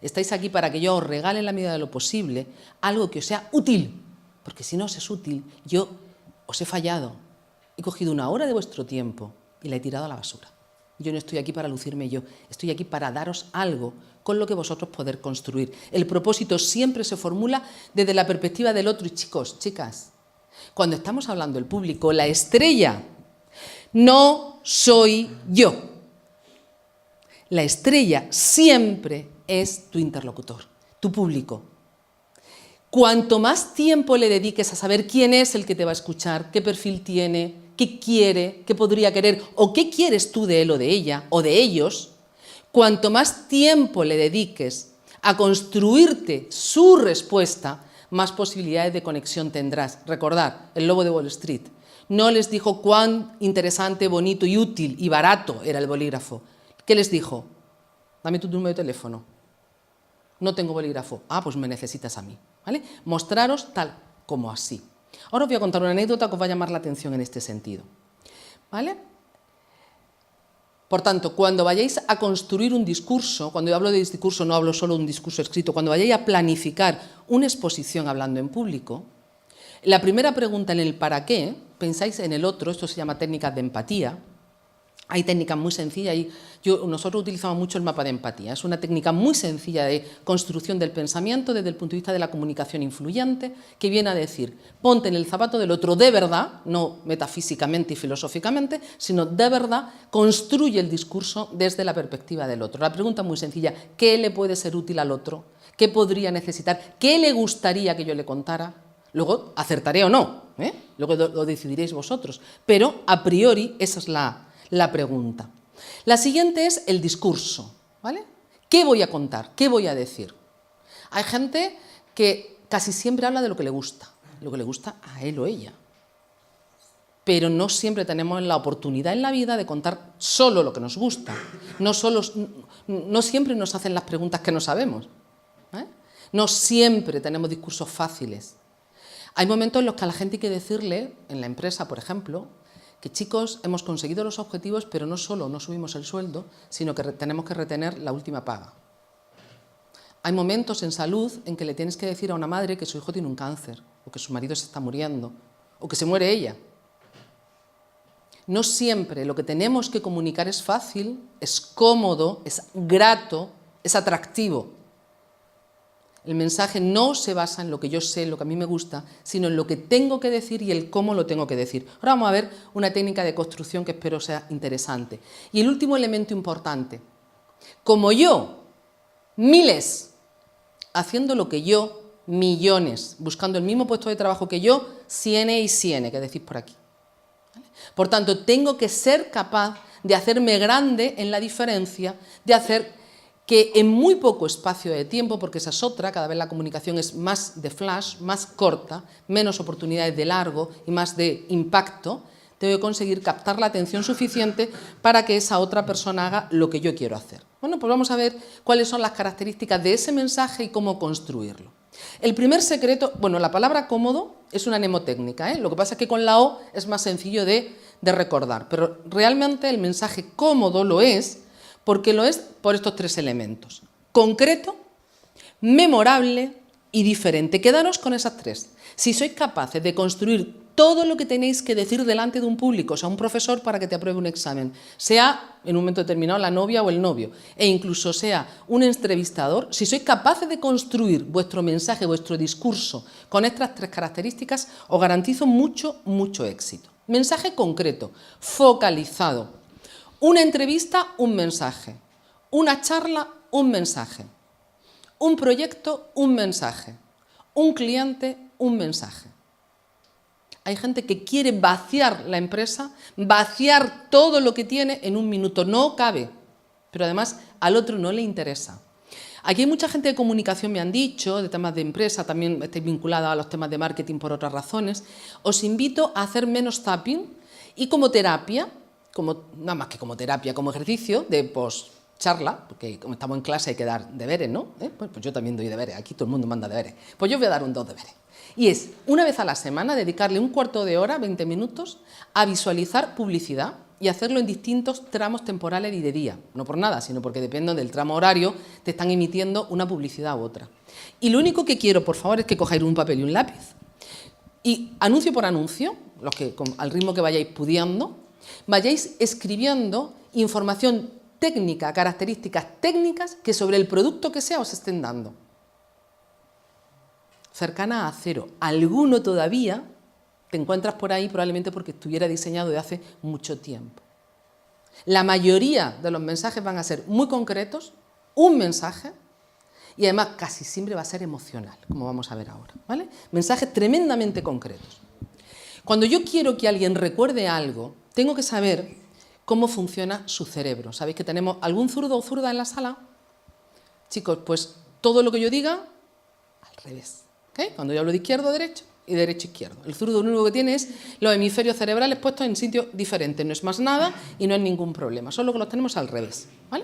Estáis aquí para que yo os regale en la medida de lo posible algo que os sea útil. Porque si no os es útil, yo os he fallado. He cogido 1 hora de vuestro tiempo y la he tirado a la basura. Yo no estoy aquí para lucirme yo, estoy aquí para daros algo con lo que vosotros poder construir. El propósito siempre se formula desde la perspectiva del otro. Y chicos, chicas, cuando estamos hablando del público, la estrella no soy yo. La estrella siempre es tu interlocutor, tu público. Cuanto más tiempo le dediques a saber quién es el que te va a escuchar, qué perfil tiene, qué quiere, qué podría querer, o qué quieres tú de él o de ella, o de ellos, cuanto más tiempo le dediques a construirte su respuesta, más posibilidades de conexión tendrás. Recordad, el lobo de Wall Street no les dijo cuán interesante, bonito y útil y barato era el bolígrafo. ¿Qué les dijo? Dame tu número de teléfono. No tengo bolígrafo. Ah, pues me necesitas a mí. ¿Vale? Mostraros tal como así. Ahora os voy a contar una anécdota que os va a llamar la atención en este sentido. ¿Vale? Por tanto, cuando vayáis a construir un discurso, cuando yo hablo de discurso no hablo solo de un discurso escrito, cuando vayáis a planificar una exposición hablando en público, la primera pregunta en el para qué, pensáis en el otro, esto se llama técnicas de empatía. Hay técnicas muy sencillas y nosotros utilizamos mucho el mapa de empatía. Es una técnica muy sencilla de construcción del pensamiento desde el punto de vista de la comunicación influyente, que viene a decir, ponte en el zapato del otro de verdad, no metafísicamente y filosóficamente, sino de verdad, construye el discurso desde la perspectiva del otro. La pregunta es muy sencilla, ¿qué le puede ser útil al otro? ¿Qué podría necesitar? ¿Qué le gustaría que yo le contara? Luego, acertaré o no, luego lo decidiréis vosotros, pero a priori esa es la pregunta. La siguiente es el discurso, ¿vale? ¿Qué voy a contar? ¿Qué voy a decir? Hay gente que casi siempre habla de lo que le gusta a él o ella. Pero no siempre tenemos la oportunidad en la vida de contar solo lo que nos gusta. No siempre nos hacen las preguntas que no sabemos. No siempre tenemos discursos fáciles. Hay momentos en los que a la gente hay que decirle, en la empresa, por ejemplo, que chicos, hemos conseguido los objetivos, pero no solo no subimos el sueldo, sino que tenemos que retener la última paga. Hay momentos en salud en que le tienes que decir a una madre que su hijo tiene un cáncer, o que su marido se está muriendo, o que se muere ella. No siempre lo que tenemos que comunicar es fácil, es cómodo, es grato, es atractivo. El mensaje no se basa en lo que yo sé, en lo que a mí me gusta, sino en lo que tengo que decir y el cómo lo tengo que decir. Ahora vamos a ver una técnica de construcción que espero sea interesante. Y el último elemento importante. Como yo, miles, haciendo lo que yo, millones, buscando el mismo puesto de trabajo que yo, siene y siene, que decís por aquí. ¿Vale? Por tanto, tengo que ser capaz de hacerme grande en la diferencia, de hacer que en muy poco espacio de tiempo, porque esa es otra, cada vez la comunicación es más de flash, más corta, menos oportunidades de largo y más de impacto, tengo que conseguir captar la atención suficiente para que esa otra persona haga lo que yo quiero hacer. Bueno, pues vamos a ver cuáles son las características de ese mensaje y cómo construirlo. El primer secreto, bueno, la palabra cómodo es una mnemotécnica, lo que pasa es que con la O es más sencillo de recordar, pero realmente el mensaje cómodo lo es porque lo es por estos 3 elementos: concreto, memorable y diferente. Quedaros con esas 3. Si sois capaces de construir todo lo que tenéis que decir delante de un público, o sea, un profesor para que te apruebe un examen, sea en un momento determinado la novia o el novio, e incluso sea un entrevistador, si sois capaces de construir vuestro mensaje, vuestro discurso con estas 3 características, os garantizo mucho, mucho éxito. Mensaje concreto, focalizado. Una entrevista, un mensaje. Una charla, un mensaje. Un proyecto, un mensaje. Un cliente, un mensaje. Hay gente que quiere vaciar la empresa, vaciar todo lo que tiene en un minuto. No cabe, pero además al otro no le interesa. Aquí hay mucha gente de comunicación, me han dicho, de temas de empresa, también estáis vinculados a los temas de marketing por otras razones. Os invito a hacer menos zapping y como terapia, nada más que como terapia, como ejercicio de charla, porque como estamos en clase hay que dar deberes, ¿no? Pues yo también doy deberes, aquí todo el mundo manda deberes. Pues yo voy a dar 2 deberes. Y es, una vez a la semana, dedicarle un cuarto de hora, 20 minutos, a visualizar publicidad y hacerlo en distintos tramos temporales y de día. No por nada, sino porque dependiendo del tramo horario te están emitiendo una publicidad u otra. Y lo único que quiero, por favor, es que cojáis un papel y un lápiz y anuncio por anuncio, los que al ritmo que vayáis pudiendo, vayáis escribiendo información técnica, características técnicas que sobre el producto que sea os estén dando. Cercana a cero. Alguno todavía te encuentras por ahí probablemente porque estuviera diseñado de hace mucho tiempo. La mayoría de los mensajes van a ser muy concretos, un mensaje, y además casi siempre va a ser emocional, como vamos a ver ahora, ¿vale? Mensajes tremendamente concretos. Cuando yo quiero que alguien recuerde algo, tengo que saber cómo funciona su cerebro. ¿Sabéis que tenemos algún zurdo o zurda en la sala? Chicos, pues todo lo que yo diga, al revés. ¿Okay? Cuando yo hablo de izquierdo, derecho y derecho, izquierdo. El zurdo lo único que tiene es los hemisferios cerebrales puestos en sitios diferentes. No es más nada y no es ningún problema. Solo que los tenemos al revés, ¿vale?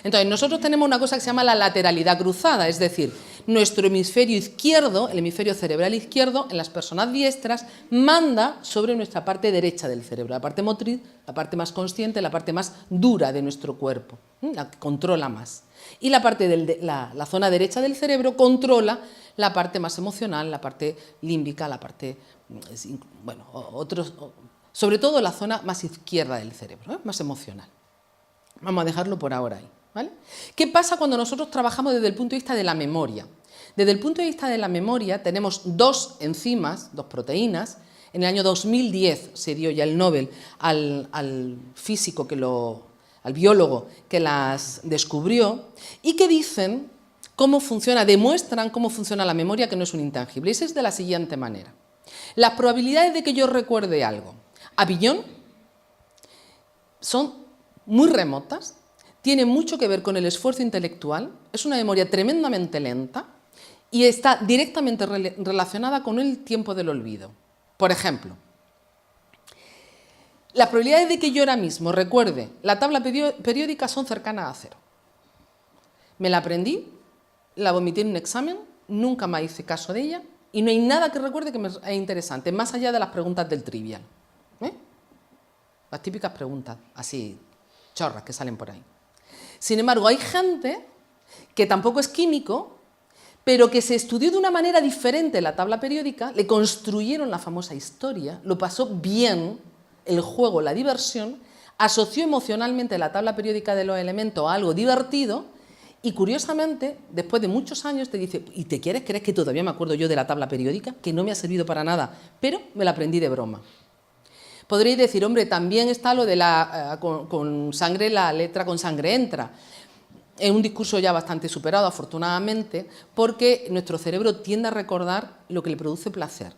Entonces, nosotros tenemos una cosa que se llama la lateralidad cruzada, es decir, nuestro hemisferio izquierdo, el hemisferio cerebral izquierdo, en las personas diestras, manda sobre nuestra parte derecha del cerebro, la parte motriz, la parte más consciente, la parte más dura de nuestro cuerpo, la que controla más. Y la parte la zona derecha del cerebro controla la parte más emocional, la parte límbica, la parte, bueno, sobre todo la zona más izquierda del cerebro, más emocional. Vamos a dejarlo por ahora ahí, ¿vale? ¿Qué pasa cuando nosotros trabajamos desde el punto de vista de la memoria? Desde el punto de vista de la memoria tenemos dos enzimas, dos proteínas. En el año 2010 se dio ya el Nobel al físico al biólogo que las descubrió y que dicen cómo funciona, demuestran cómo funciona la memoria, que no es un intangible. Esa es de la siguiente manera. Las probabilidades de que yo recuerde algo a billón son muy remotas, tiene mucho que ver con el esfuerzo intelectual, es una memoria tremendamente lenta y está directamente relacionada con el tiempo del olvido. Por ejemplo, las probabilidades de que yo ahora mismo recuerde la tabla periódica son cercanas a cero. Me la aprendí, la vomité en un examen, nunca más hice caso de ella y no hay nada que recuerde que me es interesante, más allá de las preguntas del trivial. Las típicas preguntas, así, chorras que salen por ahí. Sin embargo, hay gente que tampoco es químico, pero que se estudió de una manera diferente la tabla periódica, le construyeron la famosa historia, lo pasó bien, el juego, la diversión, asoció emocionalmente la tabla periódica de los elementos a algo divertido y curiosamente, después de muchos años te dice, ¿y te quieres creer que todavía me acuerdo yo de la tabla periódica? Que no me ha servido para nada, pero me la aprendí de broma. Podréis decir, hombre, también está lo de con sangre, la letra con sangre entra. Es un discurso ya bastante superado, afortunadamente, porque nuestro cerebro tiende a recordar lo que le produce placer.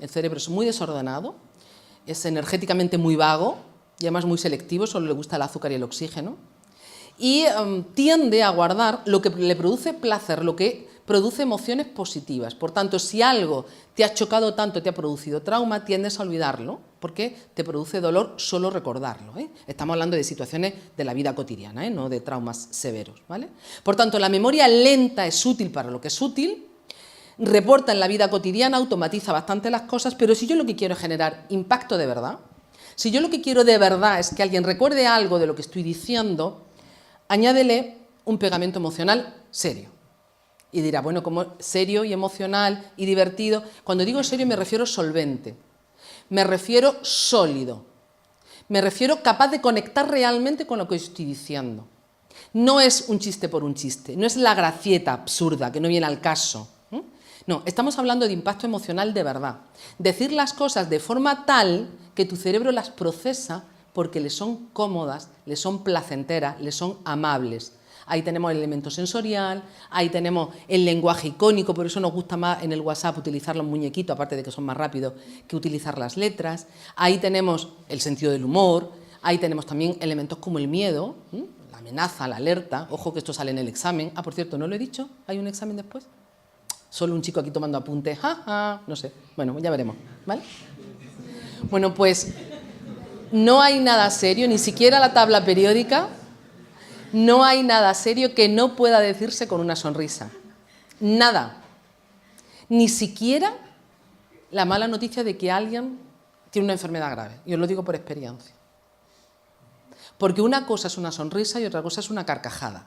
El cerebro es muy desordenado, es energéticamente muy vago y además muy selectivo, solo le gusta el azúcar y el oxígeno, y tiende a guardar lo que le produce placer, lo que produce emociones positivas. Por tanto, si algo te ha chocado tanto, te ha producido trauma, tiendes a olvidarlo, porque te produce dolor solo recordarlo, ¿eh? Estamos hablando de situaciones de la vida cotidiana, no de traumas severos, ¿vale? Por tanto, la memoria lenta es útil para lo que es útil, reporta en la vida cotidiana, automatiza bastante las cosas, pero si yo lo que quiero es generar impacto de verdad, si yo lo que quiero de verdad es que alguien recuerde algo de lo que estoy diciendo, añádele un pegamento emocional serio. Y dirá, bueno, como serio y emocional y divertido. Cuando digo serio me refiero solvente, me refiero sólido, me refiero capaz de conectar realmente con lo que estoy diciendo. No es un chiste por un chiste, no es la gracieta absurda que no viene al caso. No, estamos hablando de impacto emocional de verdad. Decir las cosas de forma tal que tu cerebro las procesa porque le son cómodas, le son placenteras, le son amables. Ahí tenemos el elemento sensorial, ahí tenemos el lenguaje icónico, por eso nos gusta más en el WhatsApp utilizar los muñequitos, aparte de que son más rápidos que utilizar las letras. Ahí tenemos el sentido del humor, ahí tenemos también elementos como el miedo, la amenaza, la alerta. Ojo que esto sale en el examen. Ah, por cierto, ¿no lo he dicho? ¿Hay un examen después? Solo un chico aquí tomando apuntes, jaja, no sé. Bueno, ya veremos, ¿vale? Bueno, pues no hay nada serio, ni siquiera la tabla periódica. No hay nada serio que no pueda decirse con una sonrisa. Nada. Ni siquiera la mala noticia de que alguien tiene una enfermedad grave. Y os lo digo por experiencia. Porque una cosa es una sonrisa y otra cosa es una carcajada.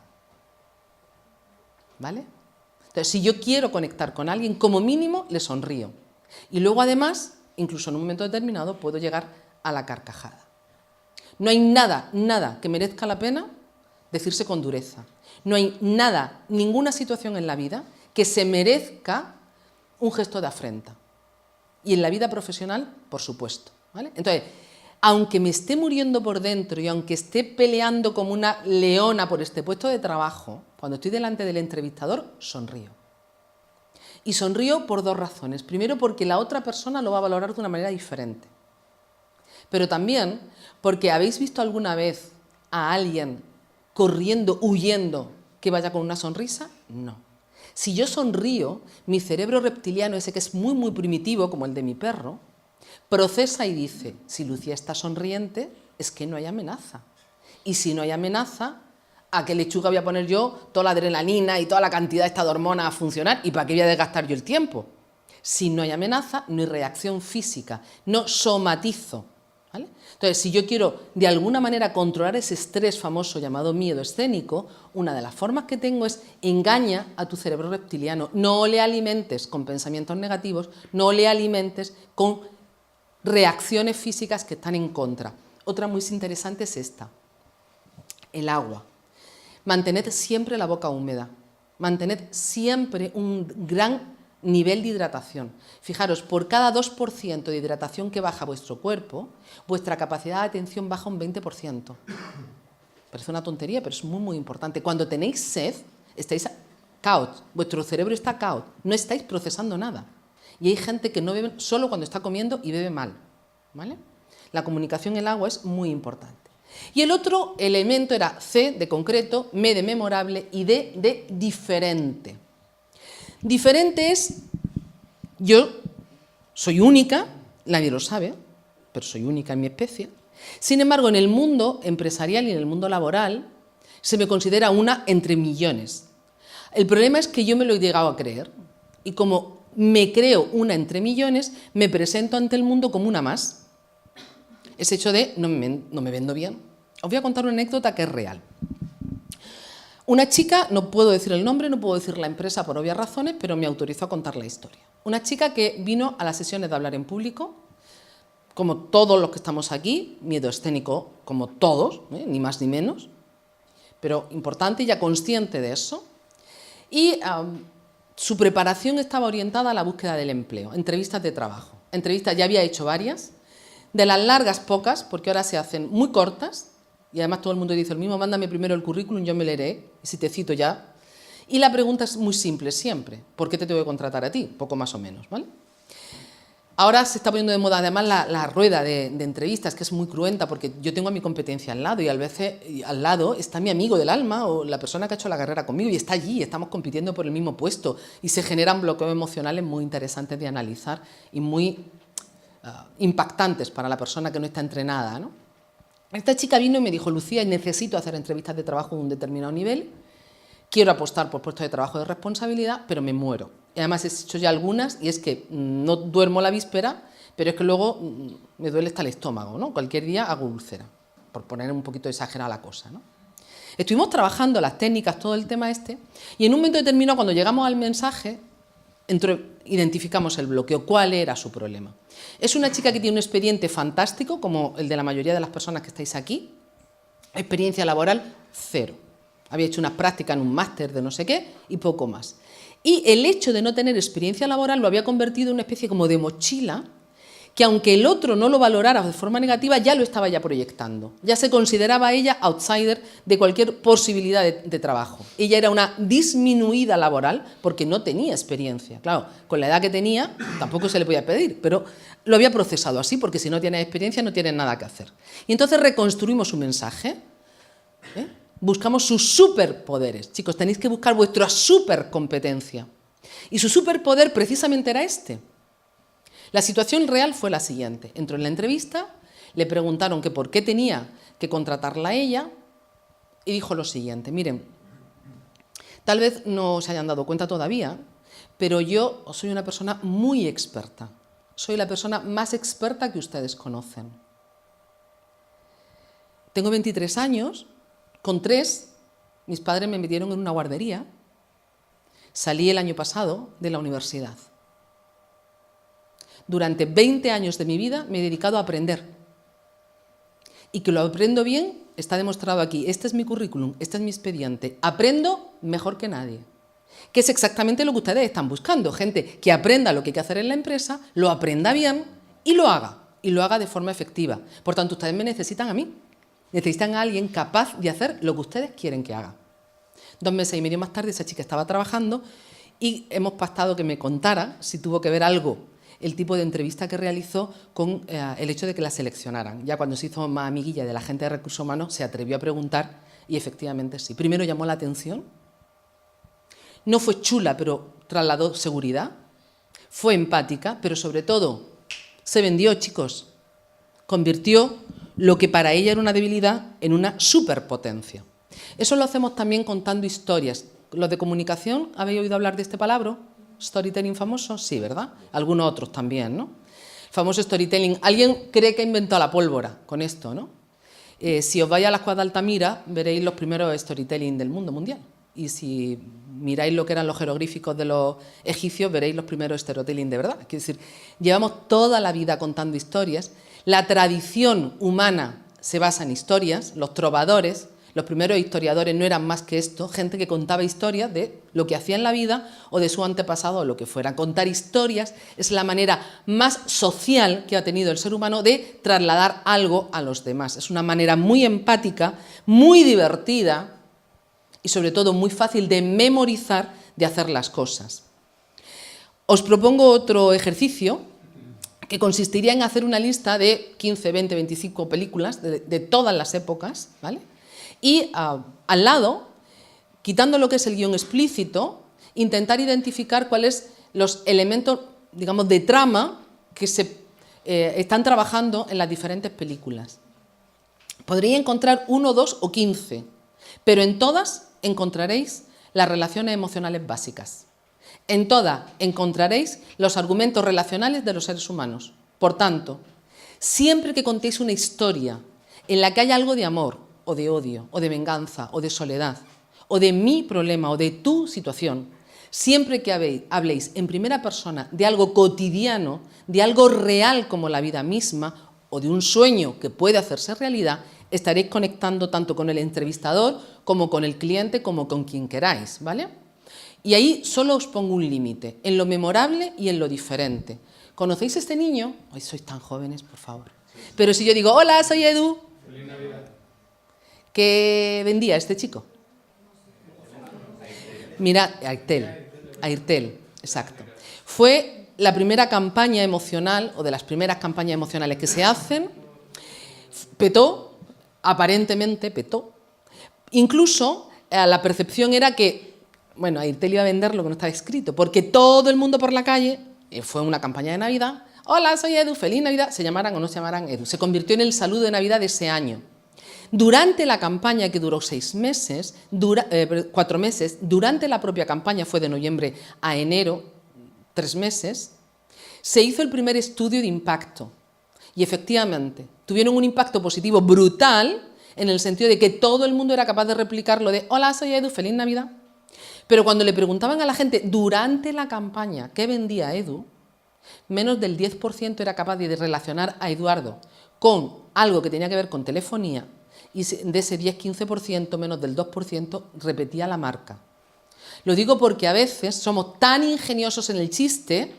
¿Vale? Entonces, si yo quiero conectar con alguien, como mínimo le sonrío. Y luego, además, incluso en un momento determinado, puedo llegar a la carcajada. No hay nada, nada que merezca la pena decirse con dureza. No hay nada, ninguna situación en la vida que se merezca un gesto de afrenta. Y en la vida profesional, por supuesto. ¿Vale? Entonces, aunque me esté muriendo por dentro y aunque esté peleando como una leona por este puesto de trabajo, cuando estoy delante del entrevistador, sonrío. Y sonrío por dos razones. Primero, porque la otra persona lo va a valorar de una manera diferente. Pero también porque ¿habéis visto alguna vez a alguien corriendo, huyendo, que vaya con una sonrisa? No. Si yo sonrío, mi cerebro reptiliano, ese que es muy, muy primitivo, como el de mi perro, procesa y dice, si Lucía está sonriente, es que no hay amenaza. Y si no hay amenaza, ¿a qué lechuga voy a poner yo toda la adrenalina y toda la cantidad de esta hormona a funcionar? ¿Y para qué voy a desgastar yo el tiempo? Si no hay amenaza, no hay reacción física, no somatizo. ¿Vale? Entonces, si yo quiero de alguna manera controlar ese estrés famoso llamado miedo escénico, una de las formas que tengo es engaña a tu cerebro reptiliano. No le alimentes con pensamientos negativos, no le alimentes con reacciones físicas que están en contra. Otra muy interesante es esta, el agua. Mantened siempre la boca húmeda, mantened siempre un gran nivel de hidratación. Fijaros, por cada 2% de hidratación que baja vuestro cuerpo, vuestra capacidad de atención baja un 20%. Parece una tontería, pero es muy, muy importante. Cuando tenéis sed, estáis caos, vuestro cerebro está caos, no estáis procesando nada. Y hay gente que no bebe solo cuando está comiendo y bebe mal. ¿Vale? La comunicación en el agua es muy importante. Y el otro elemento era C de concreto, M de memorable y D de diferente. Diferente es, yo soy única, nadie lo sabe, pero soy única en mi especie. Sin embargo, en el mundo empresarial y en el mundo laboral se me considera una entre millones. El problema es que yo me lo he llegado a creer y como me creo una entre millones, me presento ante el mundo como una más. Ese hecho de no me vendo bien. Os voy a contar una anécdota que es real. Una chica, no puedo decir el nombre, no puedo decir la empresa por obvias razones, pero me autorizó a contar la historia. Una chica que vino a las sesiones de hablar en público, como todos los que estamos aquí, miedo escénico como todos, ni más ni menos, pero importante y ya consciente de eso. Y su preparación estaba orientada a la búsqueda del empleo, entrevistas de trabajo. Entrevistas ya había hecho varias, de las largas pocas, porque ahora se hacen muy cortas, y además todo el mundo dice lo mismo, mándame primero el currículum, yo me leeré, y si te cito ya. Y la pregunta es muy simple siempre, ¿por qué te tengo que contratar a ti? Poco más o menos, ¿vale? Ahora se está poniendo de moda además la rueda de entrevistas, que es muy cruenta, porque yo tengo a mi competencia al lado, y a veces al lado está mi amigo del alma, o la persona que ha hecho la carrera conmigo, y está allí, estamos compitiendo por el mismo puesto, y se generan bloqueos emocionales muy interesantes de analizar, y muy impactantes para la persona que no está entrenada, ¿no? Esta chica vino y me dijo, Lucía, necesito hacer entrevistas de trabajo en un determinado nivel, quiero apostar por puestos de trabajo de responsabilidad, pero me muero. Y además he hecho ya algunas y es que no duermo la víspera, pero es que luego me duele hasta el estómago, ¿no? Cualquier día hago úlcera, por poner un poquito exagerada la cosa, ¿no? Estuvimos trabajando las técnicas, todo el tema este, y en un momento determinado, cuando llegamos al mensaje, identificamos el bloqueo, cuál era su problema. Es una chica que tiene un expediente fantástico, como el de la mayoría de las personas que estáis aquí, experiencia laboral cero. Había hecho unas prácticas en un máster de no sé qué y poco más. Y el hecho de no tener experiencia laboral lo había convertido en una especie como de mochila que aunque el otro no lo valorara de forma negativa, ya lo estaba ya proyectando. Ya se consideraba ella outsider de cualquier posibilidad de trabajo. Ella era una disminuida laboral porque no tenía experiencia. Claro, con la edad que tenía tampoco se le podía pedir, pero lo había procesado así porque si no tienes experiencia no tienes nada que hacer. Y entonces reconstruimos su mensaje, buscamos sus superpoderes. Chicos, tenéis que buscar vuestra supercompetencia. Y su superpoder precisamente era este. La situación real fue la siguiente. Entró en la entrevista, le preguntaron que por qué tenía que contratarla a ella y dijo lo siguiente, miren, tal vez no se hayan dado cuenta todavía, pero yo soy una persona muy experta. Soy la persona más experta que ustedes conocen. Tengo 23 años, con 3 mis padres me metieron en una guardería, salí el año pasado de la universidad. Durante 20 años de mi vida me he dedicado a aprender. Y que lo aprendo bien está demostrado aquí. Este es mi currículum, este es mi expediente. Aprendo mejor que nadie. Que es exactamente lo que ustedes están buscando. Gente que aprenda lo que hay que hacer en la empresa, lo aprenda bien y lo haga de forma efectiva. Por tanto, ustedes me necesitan a mí. Necesitan a alguien capaz de hacer lo que ustedes quieren que haga. 2 meses y medio más tarde esa chica estaba trabajando y hemos pactado que me contara si tuvo que ver algo el tipo de entrevista que realizó con el hecho de que la seleccionaran. Ya cuando se hizo más amiguilla de la gente de recursos humanos se atrevió a preguntar y efectivamente sí. Primero llamó la atención, no fue chula pero trasladó seguridad, fue empática pero sobre todo se vendió, chicos, convirtió lo que para ella era una debilidad en una superpotencia. Eso lo hacemos también contando historias. Los de comunicación, ¿habéis oído hablar de este palabra? ¿Storytelling famoso? Sí, ¿verdad? Algunos otros también, ¿no? El famoso storytelling. ¿Alguien cree que ha inventado la pólvora con esto, no? Si os vais a las cuevas de Altamira, veréis los primeros storytelling del mundo mundial. Y si miráis lo que eran los jeroglíficos de los egipcios, veréis los primeros storytelling de verdad. Es decir, llevamos toda la vida contando historias. La tradición humana se basa en historias. Los trovadores, los primeros historiadores no eran más que esto, gente que contaba historias de lo que hacía en la vida o de su antepasado o lo que fuera. Contar historias es la manera más social que ha tenido el ser humano de trasladar algo a los demás. Es una manera muy empática, muy divertida y sobre todo muy fácil de memorizar, de hacer las cosas. Os propongo otro ejercicio que consistiría en hacer una lista de 15, 20, 25 películas de todas las épocas, ¿vale? Y al lado, quitando lo que es el guión explícito, intentar identificar cuáles los elementos, digamos, de trama que se están trabajando en las diferentes películas. Podréis encontrar 1, 2 o 15, pero en todas encontraréis las relaciones emocionales básicas. En todas encontraréis los argumentos relacionales de los seres humanos. Por tanto, siempre que contéis una historia en la que haya algo de amor, o de odio, o de venganza, o de soledad, o de mi problema, o de tu situación, siempre que habléis en primera persona de algo cotidiano, de algo real como la vida misma, o de un sueño que puede hacerse realidad, estaréis conectando tanto con el entrevistador, como con el cliente, como con quien queráis, ¿vale? Y ahí solo os pongo un límite, en lo memorable y en lo diferente. ¿Conocéis a este niño? Ay, sois tan jóvenes, por favor. Pero si yo digo, hola, soy Edu. Feliz Navidad. ¿Qué vendía este chico? Mira, Airtel, exacto. Fue la primera campaña emocional, o de las primeras campañas emocionales que se hacen. Petó, aparentemente petó. Incluso la percepción era que, bueno, Airtel iba a vender lo que no estaba escrito, porque todo el mundo por la calle, fue una campaña de Navidad, hola, soy Edu, feliz Navidad, se llamaran o no se llamaran Edu. Se convirtió en el saludo de Navidad de ese año. Durante la campaña, que duró 4 meses, durante la propia campaña, fue de noviembre a enero, 3 meses, se hizo el primer estudio de impacto. Y efectivamente, tuvieron un impacto positivo brutal, en el sentido de que todo el mundo era capaz de replicar lo de hola, soy Edu, feliz Navidad. Pero cuando le preguntaban a la gente durante la campaña qué vendía Edu, menos del 10% era capaz de relacionar a Eduardo con algo que tenía que ver con telefonía, y de ese 10-15%, menos del 2% repetía la marca. Lo digo porque a veces somos tan ingeniosos en el chiste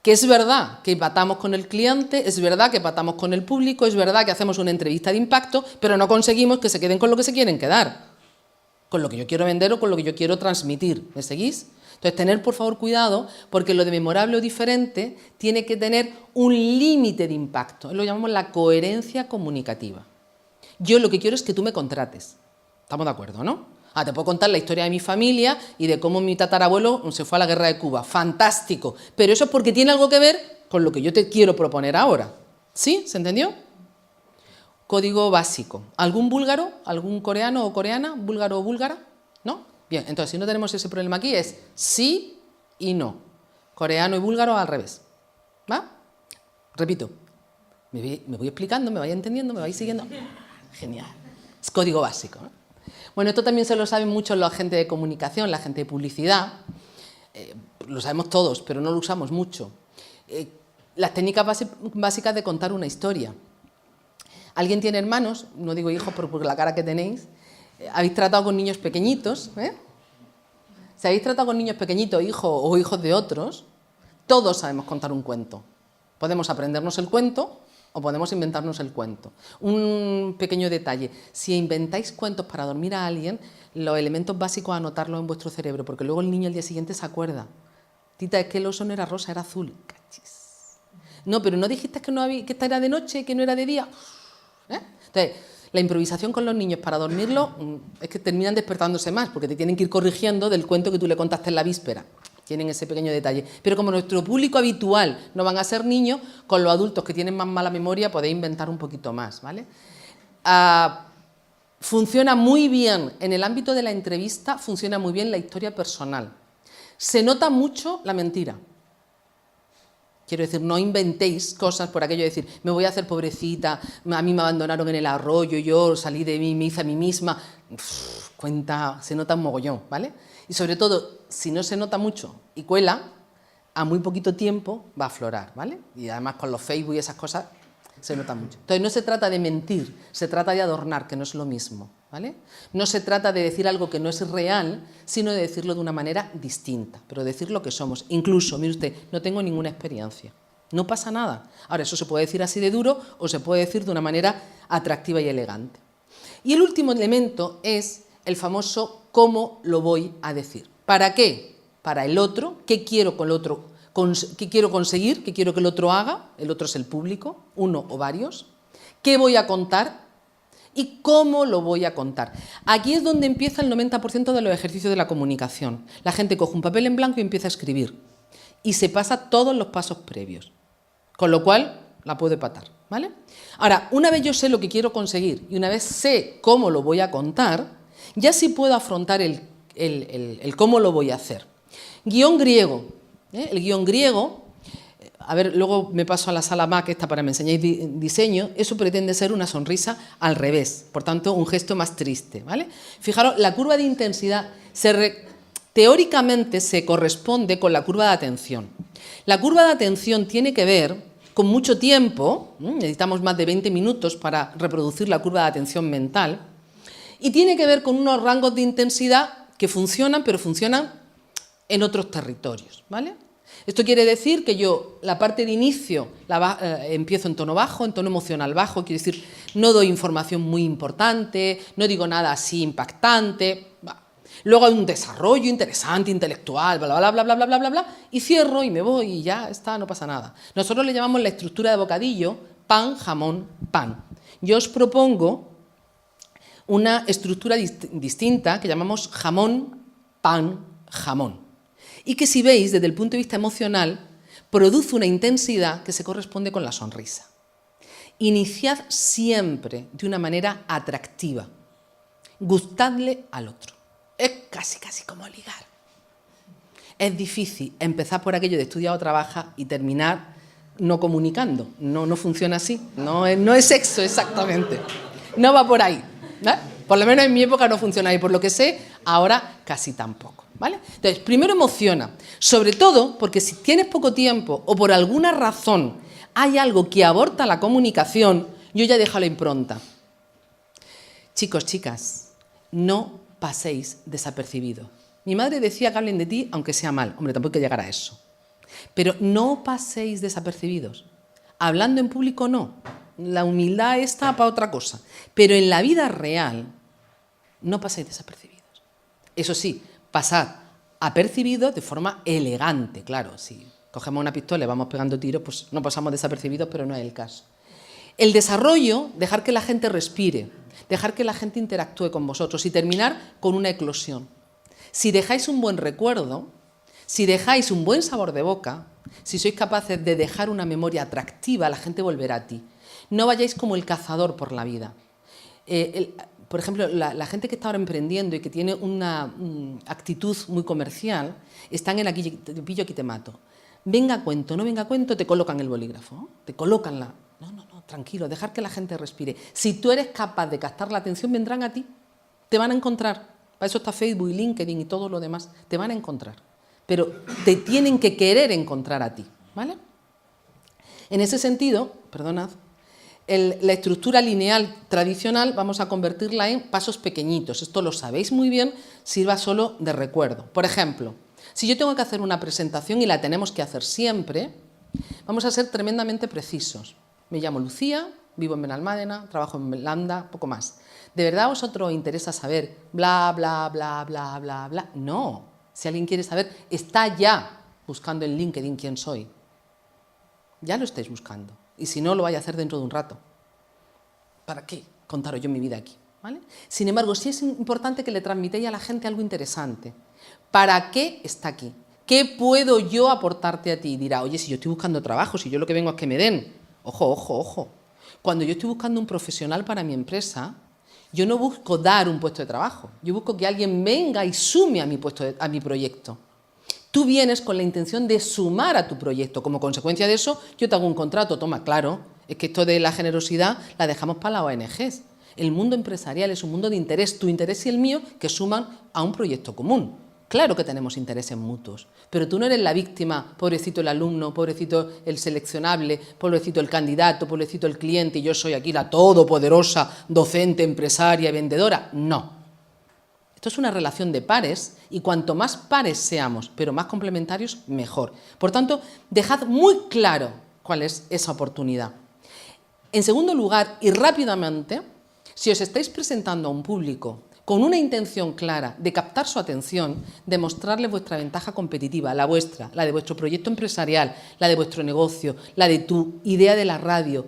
que es verdad que empatamos con el cliente, es verdad que empatamos con el público, es verdad que hacemos una entrevista de impacto, pero no conseguimos que se queden con lo que se quieren quedar, con lo que yo quiero vender o con lo que yo quiero transmitir. ¿Me seguís? Entonces, tener por favor cuidado, porque lo de memorable o diferente tiene que tener un límite de impacto. Lo llamamos la coherencia comunicativa. Yo lo que quiero es que tú me contrates. ¿Estamos de acuerdo, no? Te puedo contar la historia de mi familia y de cómo mi tatarabuelo se fue a la guerra de Cuba. Fantástico. Pero eso es porque tiene algo que ver con lo que yo te quiero proponer ahora. ¿Sí? ¿Se entendió? Código básico. ¿Algún búlgaro? ¿Algún coreano o coreana? ¿Búlgaro o búlgara? ¿No? Bien, entonces si no tenemos ese problema aquí es sí y no. Coreano y búlgaro al revés. ¿Va? Repito. Me voy explicando, me vais entendiendo, me vais siguiendo. Genial. Es código básico, ¿no? Bueno, esto también se lo saben mucho la gente de comunicación, la gente de publicidad. Lo sabemos todos, pero no lo usamos mucho. Las técnicas básicas de contar una historia. ¿Alguien tiene hermanos? No digo hijos, pero por la cara que tenéis. ¿Habéis tratado con niños pequeñitos? Si habéis tratado con niños pequeñitos, hijos o hijos de otros, todos sabemos contar un cuento. Podemos aprendernos el cuento o podemos inventarnos el cuento. Un pequeño detalle, si inventáis cuentos para dormir a alguien, los elementos básicos anotarlos en vuestro cerebro, porque luego el niño al día siguiente se acuerda. Tita, es que el oso no era rosa, era azul. Cachis. No, pero no dijiste que esta era de noche, que no era de día. Entonces, la improvisación con los niños para dormirlos es que terminan despertándose más, porque te tienen que ir corrigiendo del cuento que tú le contaste en la víspera. Tienen ese pequeño detalle. Pero como nuestro público habitual no van a ser niños, con los adultos que tienen más mala memoria podéis inventar un poquito más, ¿vale? Funciona muy bien, en el ámbito de la entrevista, funciona muy bien la historia personal. Se nota mucho la mentira. Quiero decir, no inventéis cosas por aquello de decir, me voy a hacer pobrecita, a mí me abandonaron en el arroyo, yo salí de mí, me hice a mí misma. Se nota un mogollón, ¿vale? Y sobre todo, si no se nota mucho y cuela, a muy poquito tiempo va a aflorar, ¿vale? Y además con los Facebook y esas cosas se nota mucho. Entonces no se trata de mentir, se trata de adornar, que no es lo mismo, ¿vale? No se trata de decir algo que no es real, sino de decirlo de una manera distinta, pero decir lo que somos. Incluso, mire usted, no tengo ninguna experiencia, no pasa nada. Ahora, eso se puede decir así de duro o se puede decir de una manera atractiva y elegante. Y el último elemento es el famoso cómo lo voy a decir. ¿Para qué? Para el otro, ¿qué quiero con el otro? ¿Qué quiero conseguir? ¿Qué quiero que el otro haga? El otro es el público, uno o varios. ¿Qué voy a contar? ¿Y cómo lo voy a contar? Aquí es donde empieza el 90% de los ejercicios de la comunicación. La gente coge un papel en blanco y empieza a escribir. Y se pasa todos los pasos previos. Con lo cual, la puede patar, ¿vale? Ahora, una vez yo sé lo que quiero conseguir y una vez sé cómo lo voy a contar, ya sí puedo afrontar el cómo lo voy a hacer. Guión griego. El guión griego, a ver, luego me paso a la sala MAC esta para que me enseñéis diseño, eso pretende ser una sonrisa al revés, por tanto un gesto más triste, ¿vale? Fijaros, la curva de intensidad teóricamente se corresponde con la curva de atención. La curva de atención tiene que ver con mucho tiempo, necesitamos más de 20 minutos para reproducir la curva de atención mental, y tiene que ver con unos rangos de intensidad que funcionan, pero funcionan en otros territorios, ¿vale? Esto quiere decir que yo la parte de inicio empiezo en tono bajo, en tono emocional bajo, quiere decir no doy información muy importante, no digo nada así impactante, luego hay un desarrollo interesante, intelectual, bla, bla, bla, bla, bla, bla, bla, bla, y cierro y me voy y ya está, no pasa nada. Nosotros le llamamos la estructura de bocadillo pan, jamón, pan. Yo os propongo una estructura distinta que llamamos jamón, pan, jamón. Y que si veis desde el punto de vista emocional, produce una intensidad que se corresponde con la sonrisa. Iniciad siempre de una manera atractiva. Gustadle al otro. Es casi como ligar. Es difícil empezar por aquello de estudia o trabaja y terminar no comunicando. No funciona así. No es sexo exactamente. No va por ahí. Por lo menos en mi época no funcionaba y por lo que sé, ahora casi tampoco, ¿vale? Entonces, primero emociona, sobre todo porque si tienes poco tiempo o por alguna razón hay algo que aborta la comunicación, yo ya dejo la impronta. Chicos, chicas, no paséis desapercibidos. Mi madre decía que hablen de ti aunque sea mal, hombre, tampoco hay que llegar a eso. Pero no paséis desapercibidos. Hablando en público no. La humildad está para otra cosa. Pero en la vida real, no paséis desapercibidos. Eso sí, pasad apercibidos de forma elegante, claro. Si cogemos una pistola y vamos pegando tiros, pues no pasamos desapercibidos, pero no es el caso. El desarrollo, dejar que la gente respire, dejar que la gente interactúe con vosotros y terminar con una eclosión. Si dejáis un buen recuerdo, si dejáis un buen sabor de boca, si sois capaces de dejar una memoria atractiva, la gente volverá a ti. No vayáis como el cazador por la vida. Por ejemplo, la gente que está ahora emprendiendo y que tiene una actitud muy comercial, están en aquí te pillo, aquí te mato. Venga a cuento, no venga a cuento, te colocan el bolígrafo, te colocan la... No, tranquilo, dejar que la gente respire. Si tú eres capaz de captar la atención, vendrán a ti, te van a encontrar. Para eso está Facebook y LinkedIn y todo lo demás, te van a encontrar. Pero te tienen que querer encontrar a ti, ¿vale? En ese sentido, perdonad, la estructura lineal tradicional vamos a convertirla en pasos pequeñitos. Esto lo sabéis muy bien, sirva solo de recuerdo. Por ejemplo, si yo tengo que hacer una presentación y la tenemos que hacer siempre, vamos a ser tremendamente precisos. Me llamo Lucía, vivo en Benalmádena, trabajo en Lambda, poco más. ¿De verdad a vosotros os interesa saber bla, bla, bla, bla, bla, bla? No. Si alguien quiere saber, está ya buscando en LinkedIn quién soy. Ya lo estáis buscando. Y si no, lo vais a hacer dentro de un rato. ¿Para qué contaros yo mi vida aquí? ¿Vale? Sin embargo, sí es importante que le transmitáis a la gente algo interesante. ¿Para qué está aquí? ¿Qué puedo yo aportarte a ti? Y dirá, oye, si yo estoy buscando trabajo, si yo lo que vengo es que me den. Ojo, ojo, ojo. Cuando yo estoy buscando un profesional para mi empresa, yo no busco dar un puesto de trabajo. Yo busco que alguien venga y sume a mi proyecto. Tú vienes con la intención de sumar a tu proyecto. Como consecuencia de eso, yo te hago un contrato. Toma, claro, es que esto de la generosidad la dejamos para las ONGs. El mundo empresarial es un mundo de interés, tu interés y el mío, que suman a un proyecto común. Claro que tenemos intereses mutuos, pero tú no eres la víctima, pobrecito el alumno, pobrecito el seleccionable, pobrecito el candidato, pobrecito el cliente, y yo soy aquí la todopoderosa docente, empresaria, vendedora. No. Esto es una relación de pares y cuanto más pares seamos, pero más complementarios, mejor. Por tanto, dejad muy claro cuál es esa oportunidad. En segundo lugar, y rápidamente, si os estáis presentando a un público con una intención clara de captar su atención, de mostrarles vuestra ventaja competitiva, la vuestra, la de vuestro proyecto empresarial, la de vuestro negocio, la de tu idea de la radio.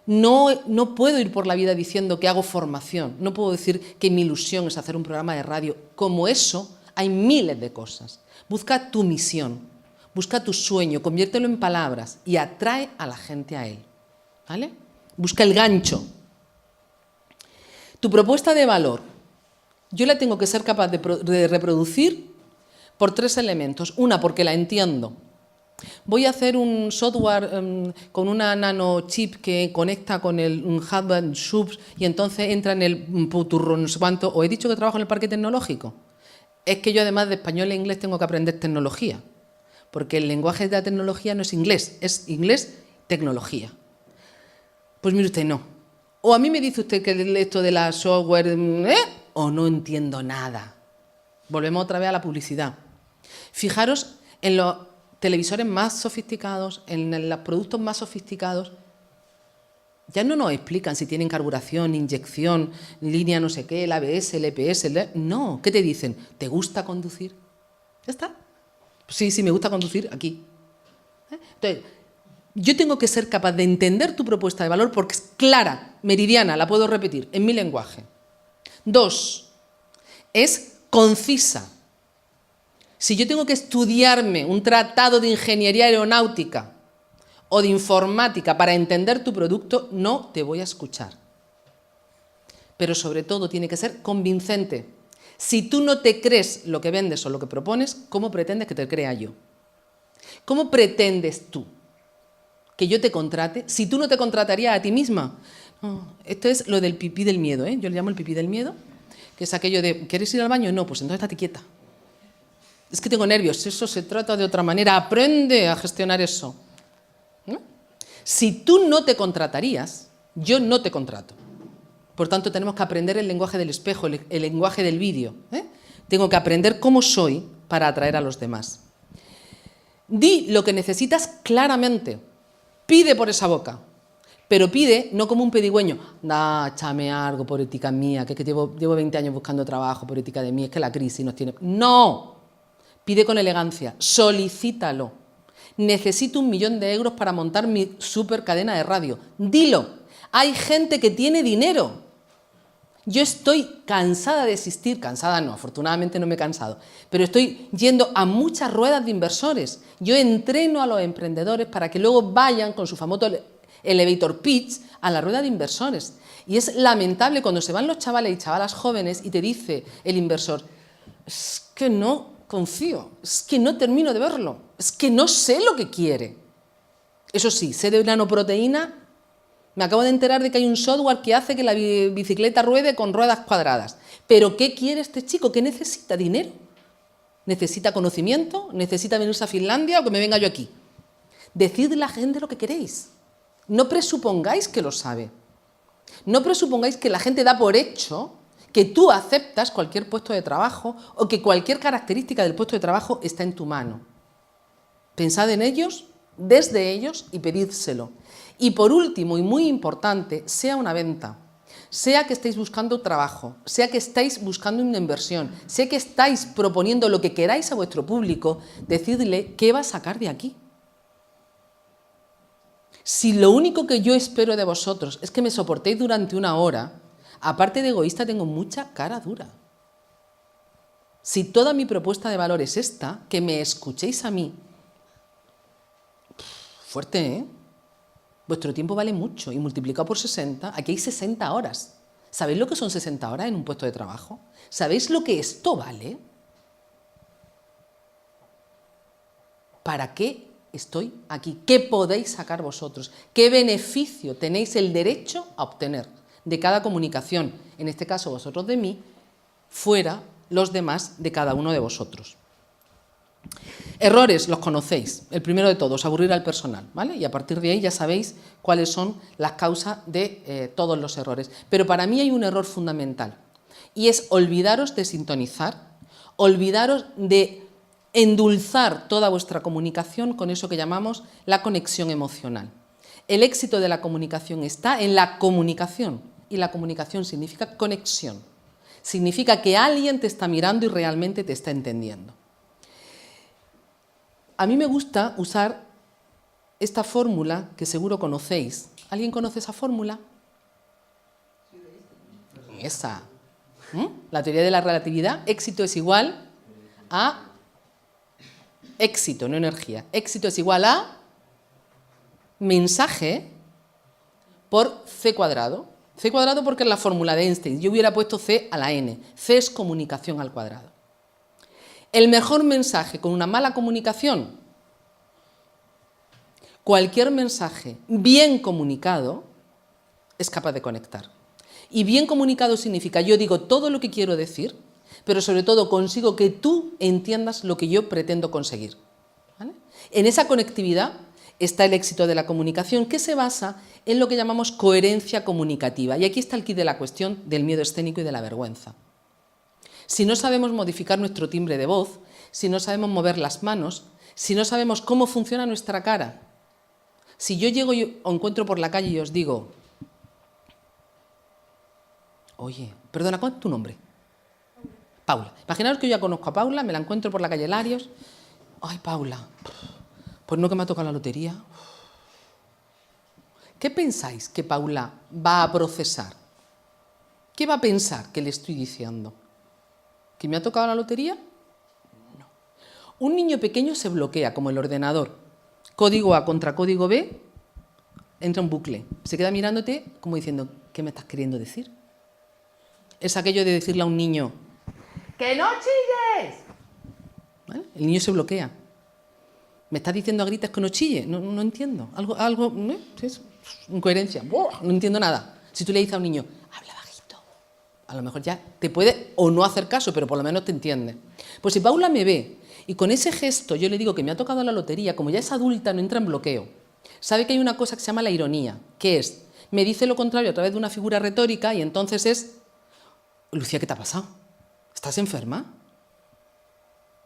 No puedo ir por la vida diciendo que hago formación, no puedo decir que mi ilusión es hacer un programa de radio. Como eso, hay miles de cosas. Busca tu misión, busca tu sueño, conviértelo en palabras y atrae a la gente a él. ¿Vale? Busca el gancho. Tu propuesta de valor, yo la tengo que ser capaz de reproducir por 3 elementos. Una, porque la entiendo. Voy a hacer un software con una nanochip que conecta con el hub subs y entonces entra en el puturro, no sé cuánto. ¿Os he dicho que trabajo en el parque tecnológico? Es que yo además de español e inglés tengo que aprender tecnología, porque el lenguaje de la tecnología no es inglés tecnología. Pues mire usted, no. O a mí me dice usted que esto de la software, o no entiendo nada. Volvemos otra vez a la publicidad. Fijaros en los televisores más sofisticados, en los productos más sofisticados, ya no nos explican si tienen carburación, inyección, línea no sé qué, el ABS, el EPS, no, ¿qué te dicen? ¿Te gusta conducir? ¿Ya está? Sí, sí, me gusta conducir, aquí. Entonces, yo tengo que ser capaz de entender tu propuesta de valor porque es clara, meridiana, la puedo repetir en mi lenguaje. 2, es concisa. Si yo tengo que estudiarme un tratado de ingeniería aeronáutica o de informática para entender tu producto, no te voy a escuchar. Pero sobre todo tiene que ser convincente. Si tú no te crees lo que vendes o lo que propones, ¿cómo pretendes que te crea yo? ¿Cómo pretendes tú que yo te contrate si tú no te contratarías a ti misma? No, esto es lo del pipí del miedo, ¿eh? Yo le llamo el pipí del miedo, que es aquello de, ¿quieres ir al baño? No, pues entonces estate quieta. Es que tengo nervios, eso se trata de otra manera, aprende a gestionar eso. ¿No? Si tú no te contratarías, yo no te contrato. Por tanto, tenemos que aprender el lenguaje del espejo, el lenguaje del vídeo. Tengo que aprender cómo soy para atraer a los demás. Di lo que necesitas claramente, pide por esa boca, pero pide no como un pedigüeño, échame algo, pobretica mía, que llevo 20 años buscando trabajo, pobretica de mí, es que la crisis nos tiene... No. Pide con elegancia, solicítalo. Necesito 1 millón de euros para montar mi super cadena de radio. Dilo. Hay gente que tiene dinero. Yo estoy cansada de asistir, cansada no, afortunadamente no me he cansado, pero estoy yendo a muchas ruedas de inversores. Yo entreno a los emprendedores para que luego vayan con su famoso elevator pitch a la rueda de inversores. Y es lamentable cuando se van los chavales y chavalas jóvenes y te dice el inversor, es que no confío, es que no termino de verlo, es que no sé lo que quiere. Eso sí, sé de nanoproteína Me acabo de enterar de que hay un software que hace que la bicicleta ruede con ruedas cuadradas. ¿Pero qué quiere este chico? ¿Qué necesita? ¿Dinero? ¿Necesita conocimiento? ¿Necesita venirse a Finlandia o que me venga yo aquí? Decidle a la gente lo que queréis. No presupongáis que lo sabe. No presupongáis que la gente da por hecho que tú aceptas cualquier puesto de trabajo o que cualquier característica del puesto de trabajo está en tu mano. Pensad en ellos, desde ellos y pedídselo. Y por último, y muy importante, sea una venta, sea que estéis buscando trabajo, sea que estáis buscando una inversión, sea que estáis proponiendo lo que queráis a vuestro público, decidle qué va a sacar de aquí. Si lo único que yo espero de vosotros es que me soportéis durante una hora, aparte de egoísta, tengo mucha cara dura. Si toda mi propuesta de valor es esta, que me escuchéis a mí, fuerte, ¿eh? Vuestro tiempo vale mucho y multiplicado por 60, aquí hay 60 horas. ¿Sabéis lo que son 60 horas en un puesto de trabajo? ¿Sabéis lo que esto vale? ¿Para qué estoy aquí? ¿Qué podéis sacar vosotros? ¿Qué beneficio tenéis el derecho a obtener de cada comunicación? En este caso vosotros de mí, fuera los demás de cada uno de vosotros. Errores, los conocéis. El primero de todos, aburrir al personal, ¿vale? Y a partir de ahí ya sabéis cuáles son las causas de todos los errores. Pero para mí hay un error fundamental y es olvidaros de sintonizar, olvidaros de endulzar toda vuestra comunicación con eso que llamamos la conexión emocional. El éxito de la comunicación está en la comunicación y la comunicación significa conexión. Significa que alguien te está mirando y realmente te está entendiendo. A mí me gusta usar esta fórmula que seguro conocéis. ¿Alguien conoce esa fórmula? Esa. La teoría de la relatividad. Éxito es igual a éxito, no energía. Éxito es igual a mensaje por C cuadrado. C cuadrado porque es la fórmula de Einstein. Yo hubiera puesto C a la N. C es comunicación al cuadrado. El mejor mensaje con una mala comunicación, cualquier mensaje bien comunicado es capaz de conectar. Y bien comunicado significa yo digo todo lo que quiero decir, pero sobre todo consigo que tú entiendas lo que yo pretendo conseguir. ¿Vale? En esa conectividad está el éxito de la comunicación, que se basa en lo que llamamos coherencia comunicativa. Y aquí está el quid de la cuestión del miedo escénico y de la vergüenza. Si no sabemos modificar nuestro timbre de voz, si no sabemos mover las manos, si no sabemos cómo funciona nuestra cara, si yo llego o encuentro por la calle y os digo, oye, perdona, ¿cuál es tu nombre? Paula. Imaginaos que yo ya conozco a Paula, me la encuentro por la calle Larios. Ay, Paula, pues no que me ha tocado la lotería. ¿Qué pensáis que Paula va a procesar? ¿Qué va a pensar que le estoy diciendo? ¿Que me ha tocado la lotería? No. Un niño pequeño se bloquea, como el ordenador. Código A contra código B, entra un bucle. Se queda mirándote como diciendo, ¿qué me estás queriendo decir? Es aquello de decirle a un niño, ¡que no chilles! ¿Vale? El niño se bloquea. ¿Me estás diciendo a gritos que no chille? No entiendo. Algo ¿no? Es incoherencia. ¡Buah! No entiendo nada. Si tú le dices a un niño, habla bajito, a lo mejor ya te puede o no hacer caso, pero por lo menos te entiende. Pues si Paula me ve y con ese gesto yo le digo que me ha tocado la lotería, como ya es adulta, no entra en bloqueo. Sabe que hay una cosa que se llama la ironía, que es, me dice lo contrario a través de una figura retórica y entonces es, Lucía, ¿qué te ha pasado? ¿Estás enferma?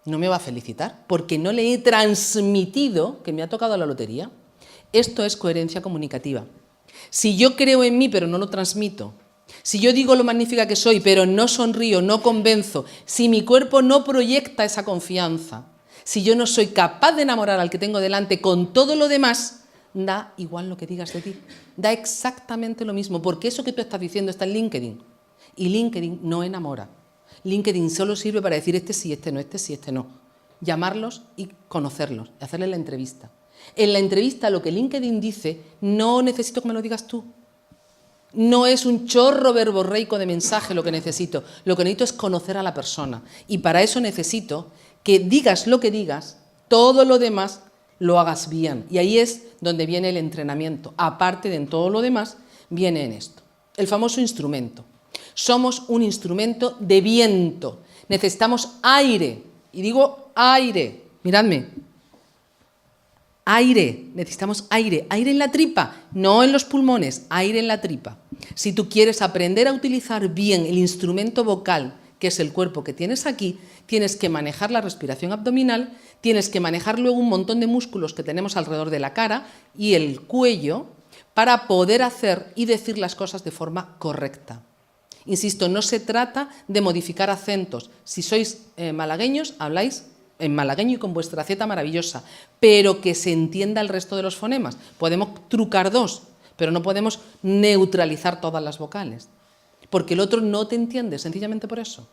No me va a felicitar porque no le he transmitido que me ha tocado la lotería. Esto es coherencia comunicativa. Si yo creo en mí pero no lo transmito, si yo digo lo magnífica que soy pero no sonrío, no convenzo, si mi cuerpo no proyecta esa confianza, si yo no soy capaz de enamorar al que tengo delante con todo lo demás, da igual lo que digas de ti. Da exactamente lo mismo porque eso que tú estás diciendo está en LinkedIn y LinkedIn no enamora. LinkedIn solo sirve para decir este sí, este no, este sí, este no. Llamarlos y conocerlos, y hacerles la entrevista. En la entrevista lo que LinkedIn dice, no necesito que me lo digas tú. No es un chorro verborreico de mensaje lo que necesito. Lo que necesito es conocer a la persona. Y para eso necesito que digas lo que digas, todo lo demás lo hagas bien. Y ahí es donde viene el entrenamiento. Aparte de en todo lo demás, viene en esto. El famoso instrumento. Somos un instrumento de viento. Necesitamos aire. Y digo aire. Miradme. Aire. Necesitamos aire. Aire en la tripa, no en los pulmones, aire en la tripa. Si tú quieres aprender a utilizar bien el instrumento vocal, que es el cuerpo que tienes aquí, tienes que manejar la respiración abdominal, tienes que manejar luego un montón de músculos que tenemos alrededor de la cara y el cuello para poder hacer y decir las cosas de forma correcta. Insisto, no se trata de modificar acentos. Si sois malagueños, habláis en malagueño y con vuestra Z maravillosa, pero que se entienda el resto de los fonemas. Podemos trucar dos, pero no podemos neutralizar todas las vocales, porque el otro no te entiende, sencillamente por eso.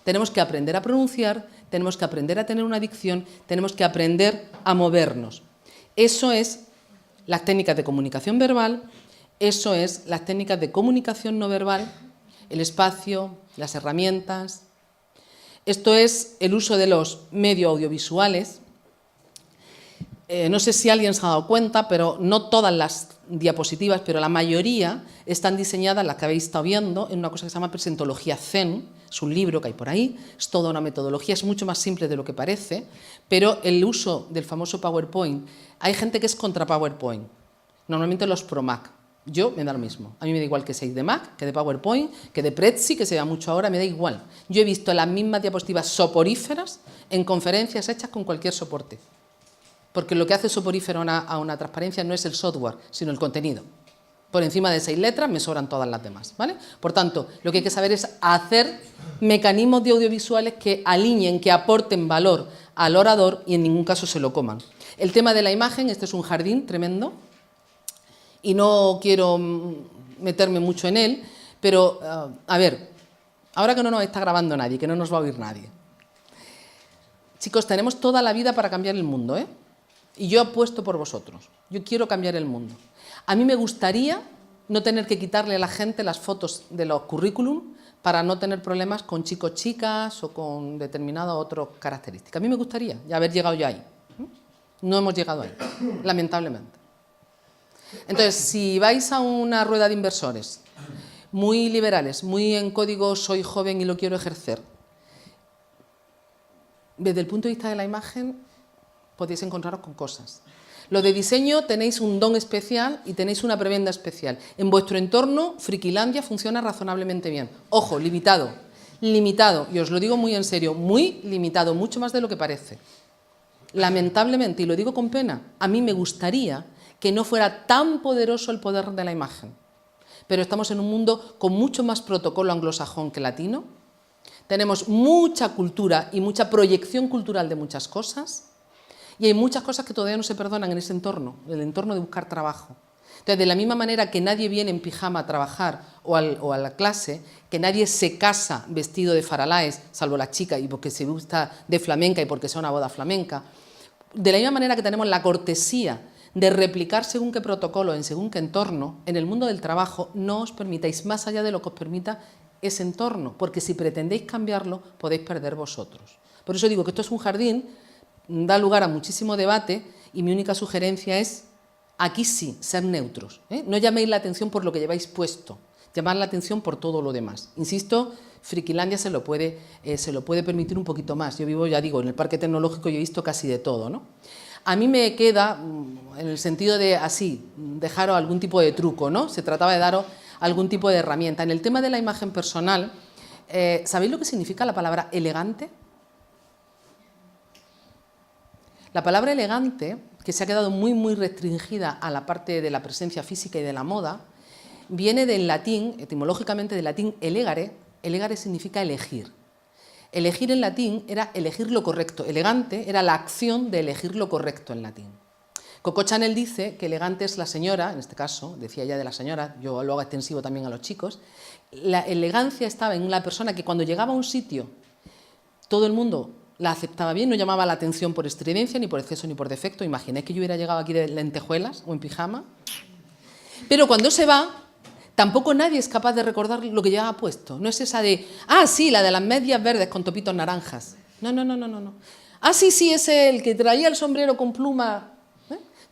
Tenemos que aprender a pronunciar, tenemos que aprender a tener una dicción, tenemos que aprender a movernos. Eso es las técnicas de comunicación verbal, eso es las técnicas de comunicación no verbal, el espacio, las herramientas. Esto es el uso de los medios audiovisuales. No sé si alguien se ha dado cuenta, pero no todas las diapositivas, pero la mayoría están diseñadas, las que habéis estado viendo, en una cosa que se llama presentología Zen. Es un libro que hay por ahí, es toda una metodología, es mucho más simple de lo que parece, pero el uso del famoso PowerPoint, hay gente que es contra PowerPoint, normalmente los pro Mac. Yo me da lo mismo, a mí me da igual que seáis de Mac, que de PowerPoint, que de Prezi, que se da mucho ahora, me da igual. Yo he visto las mismas diapositivas soporíferas en conferencias hechas con cualquier soporte, porque lo que hace soporífero a una transparencia no es el software, sino el contenido. Por encima de 6 letras me sobran todas las demás, ¿vale? Por tanto, lo que hay que saber es hacer mecanismos de audiovisuales que alineen, que aporten valor al orador y en ningún caso se lo coman. El tema de la imagen, este es un jardín tremendo, y no quiero meterme mucho en él, pero, a ver, ahora que no nos está grabando nadie, que no nos va a oír nadie. Chicos, tenemos toda la vida para cambiar el mundo, ¿eh? Y yo apuesto por vosotros, yo quiero cambiar el mundo. A mí me gustaría no tener que quitarle a la gente las fotos de los currículum para no tener problemas con chicos, chicas o con determinadas otras características. A mí me gustaría ya haber llegado ya ahí. No hemos llegado ahí, lamentablemente. Entonces, si vais a una rueda de inversores muy liberales, muy en código soy joven y lo quiero ejercer, desde el punto de vista de la imagen podéis encontraros con cosas. Lo de diseño tenéis un don especial y tenéis una prebenda especial. En vuestro entorno, Frikilandia funciona razonablemente bien. Ojo, limitado, limitado, y os lo digo muy en serio, muy limitado, mucho más de lo que parece. Lamentablemente, y lo digo con pena, a mí me gustaría que no fuera tan poderoso el poder de la imagen. Pero estamos en un mundo con mucho más protocolo anglosajón que latino. Tenemos mucha cultura y mucha proyección cultural de muchas cosas. Y hay muchas cosas que todavía no se perdonan en ese entorno, el entorno de buscar trabajo. Entonces, de la misma manera que nadie viene en pijama a trabajar o a la clase, que nadie se casa vestido de faralaes, salvo la chica, y porque se gusta de flamenca y porque sea una boda flamenca, de la misma manera que tenemos la cortesía de replicar según qué protocolo, en según qué entorno, en el mundo del trabajo no os permitáis más allá de lo que os permita ese entorno, porque si pretendéis cambiarlo podéis perder vosotros. Por eso digo que esto es un jardín, da lugar a muchísimo debate y mi única sugerencia es, aquí sí, ser neutros, ¿eh? No llaméis la atención por lo que lleváis puesto, llamad la atención por todo lo demás. Insisto, Frikilandia se lo puede permitir un poquito más. Yo vivo, ya digo, en el parque tecnológico y he visto casi de todo, ¿no? A mí me queda, en el sentido de así, dejaros algún tipo de truco, ¿no? Se trataba de daros algún tipo de herramienta. En el tema de la imagen personal, ¿sabéis lo que significa la palabra elegante? La palabra elegante, que se ha quedado muy, muy restringida a la parte de la presencia física y de la moda, viene del latín, etimológicamente del latín elegare. Elegare significa elegir. Elegir en latín era elegir lo correcto. Elegante era la acción de elegir lo correcto en latín. Coco Chanel dice que elegante es la señora, en este caso, decía ella de la señora, yo lo hago extensivo también a los chicos. La elegancia estaba en la persona que cuando llegaba a un sitio, todo el mundo la aceptaba bien, no llamaba la atención por estridencia, ni por exceso, ni por defecto. Imagináis que yo hubiera llegado aquí de lentejuelas o en pijama. Pero cuando se va, tampoco nadie es capaz de recordar lo que llevaba puesto. No es esa de, ah, sí, la de las medias verdes con topitos naranjas. No. Ah, sí, ese el que traía el sombrero con pluma.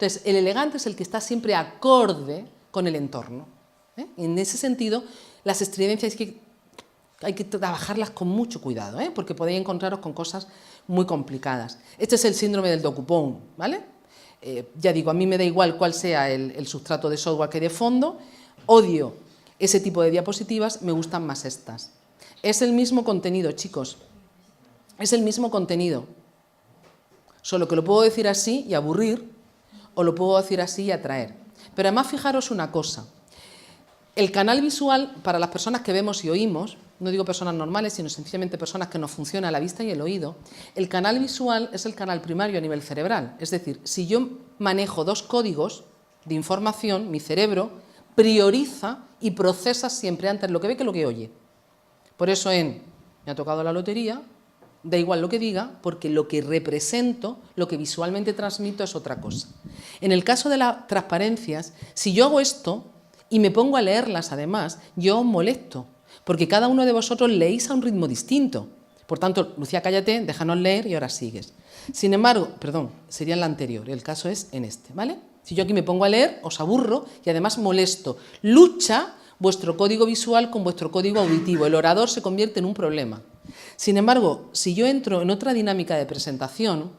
Entonces, el elegante es el que está siempre acorde con el entorno. En ese sentido, las estridencias hay que trabajarlas con mucho cuidado, porque podéis encontraros con cosas muy complicadas. Este es el síndrome del docupón, ¿vale? Ya digo, a mí me da igual cuál sea el sustrato de software que hay de fondo, odio ese tipo de diapositivas, me gustan más estas. Es el mismo contenido, chicos, es el mismo contenido, solo que lo puedo decir así y aburrir, o lo puedo decir así y atraer. Pero además fijaros una cosa, el canal visual para las personas que vemos y oímos, no digo personas normales, sino sencillamente personas que nos funciona la vista y el oído, el canal visual es el canal primario a nivel cerebral. Es decir, si yo manejo dos códigos de información, mi cerebro prioriza y procesa siempre antes lo que ve que lo que oye. Por eso me ha tocado la lotería, da igual lo que diga, porque lo que represento, lo que visualmente transmito es otra cosa. En el caso de las transparencias, si yo hago esto y me pongo a leerlas además, yo os molesto, porque cada uno de vosotros leéis a un ritmo distinto. Por tanto, Lucía, cállate, déjanos leer y ahora sigues. Sin embargo, perdón, sería en la anterior, el caso es en este, ¿vale? Si yo aquí me pongo a leer, os aburro y además molesto. Lucha vuestro código visual con vuestro código auditivo. El orador se convierte en un problema. Sin embargo, si yo entro en otra dinámica de presentación,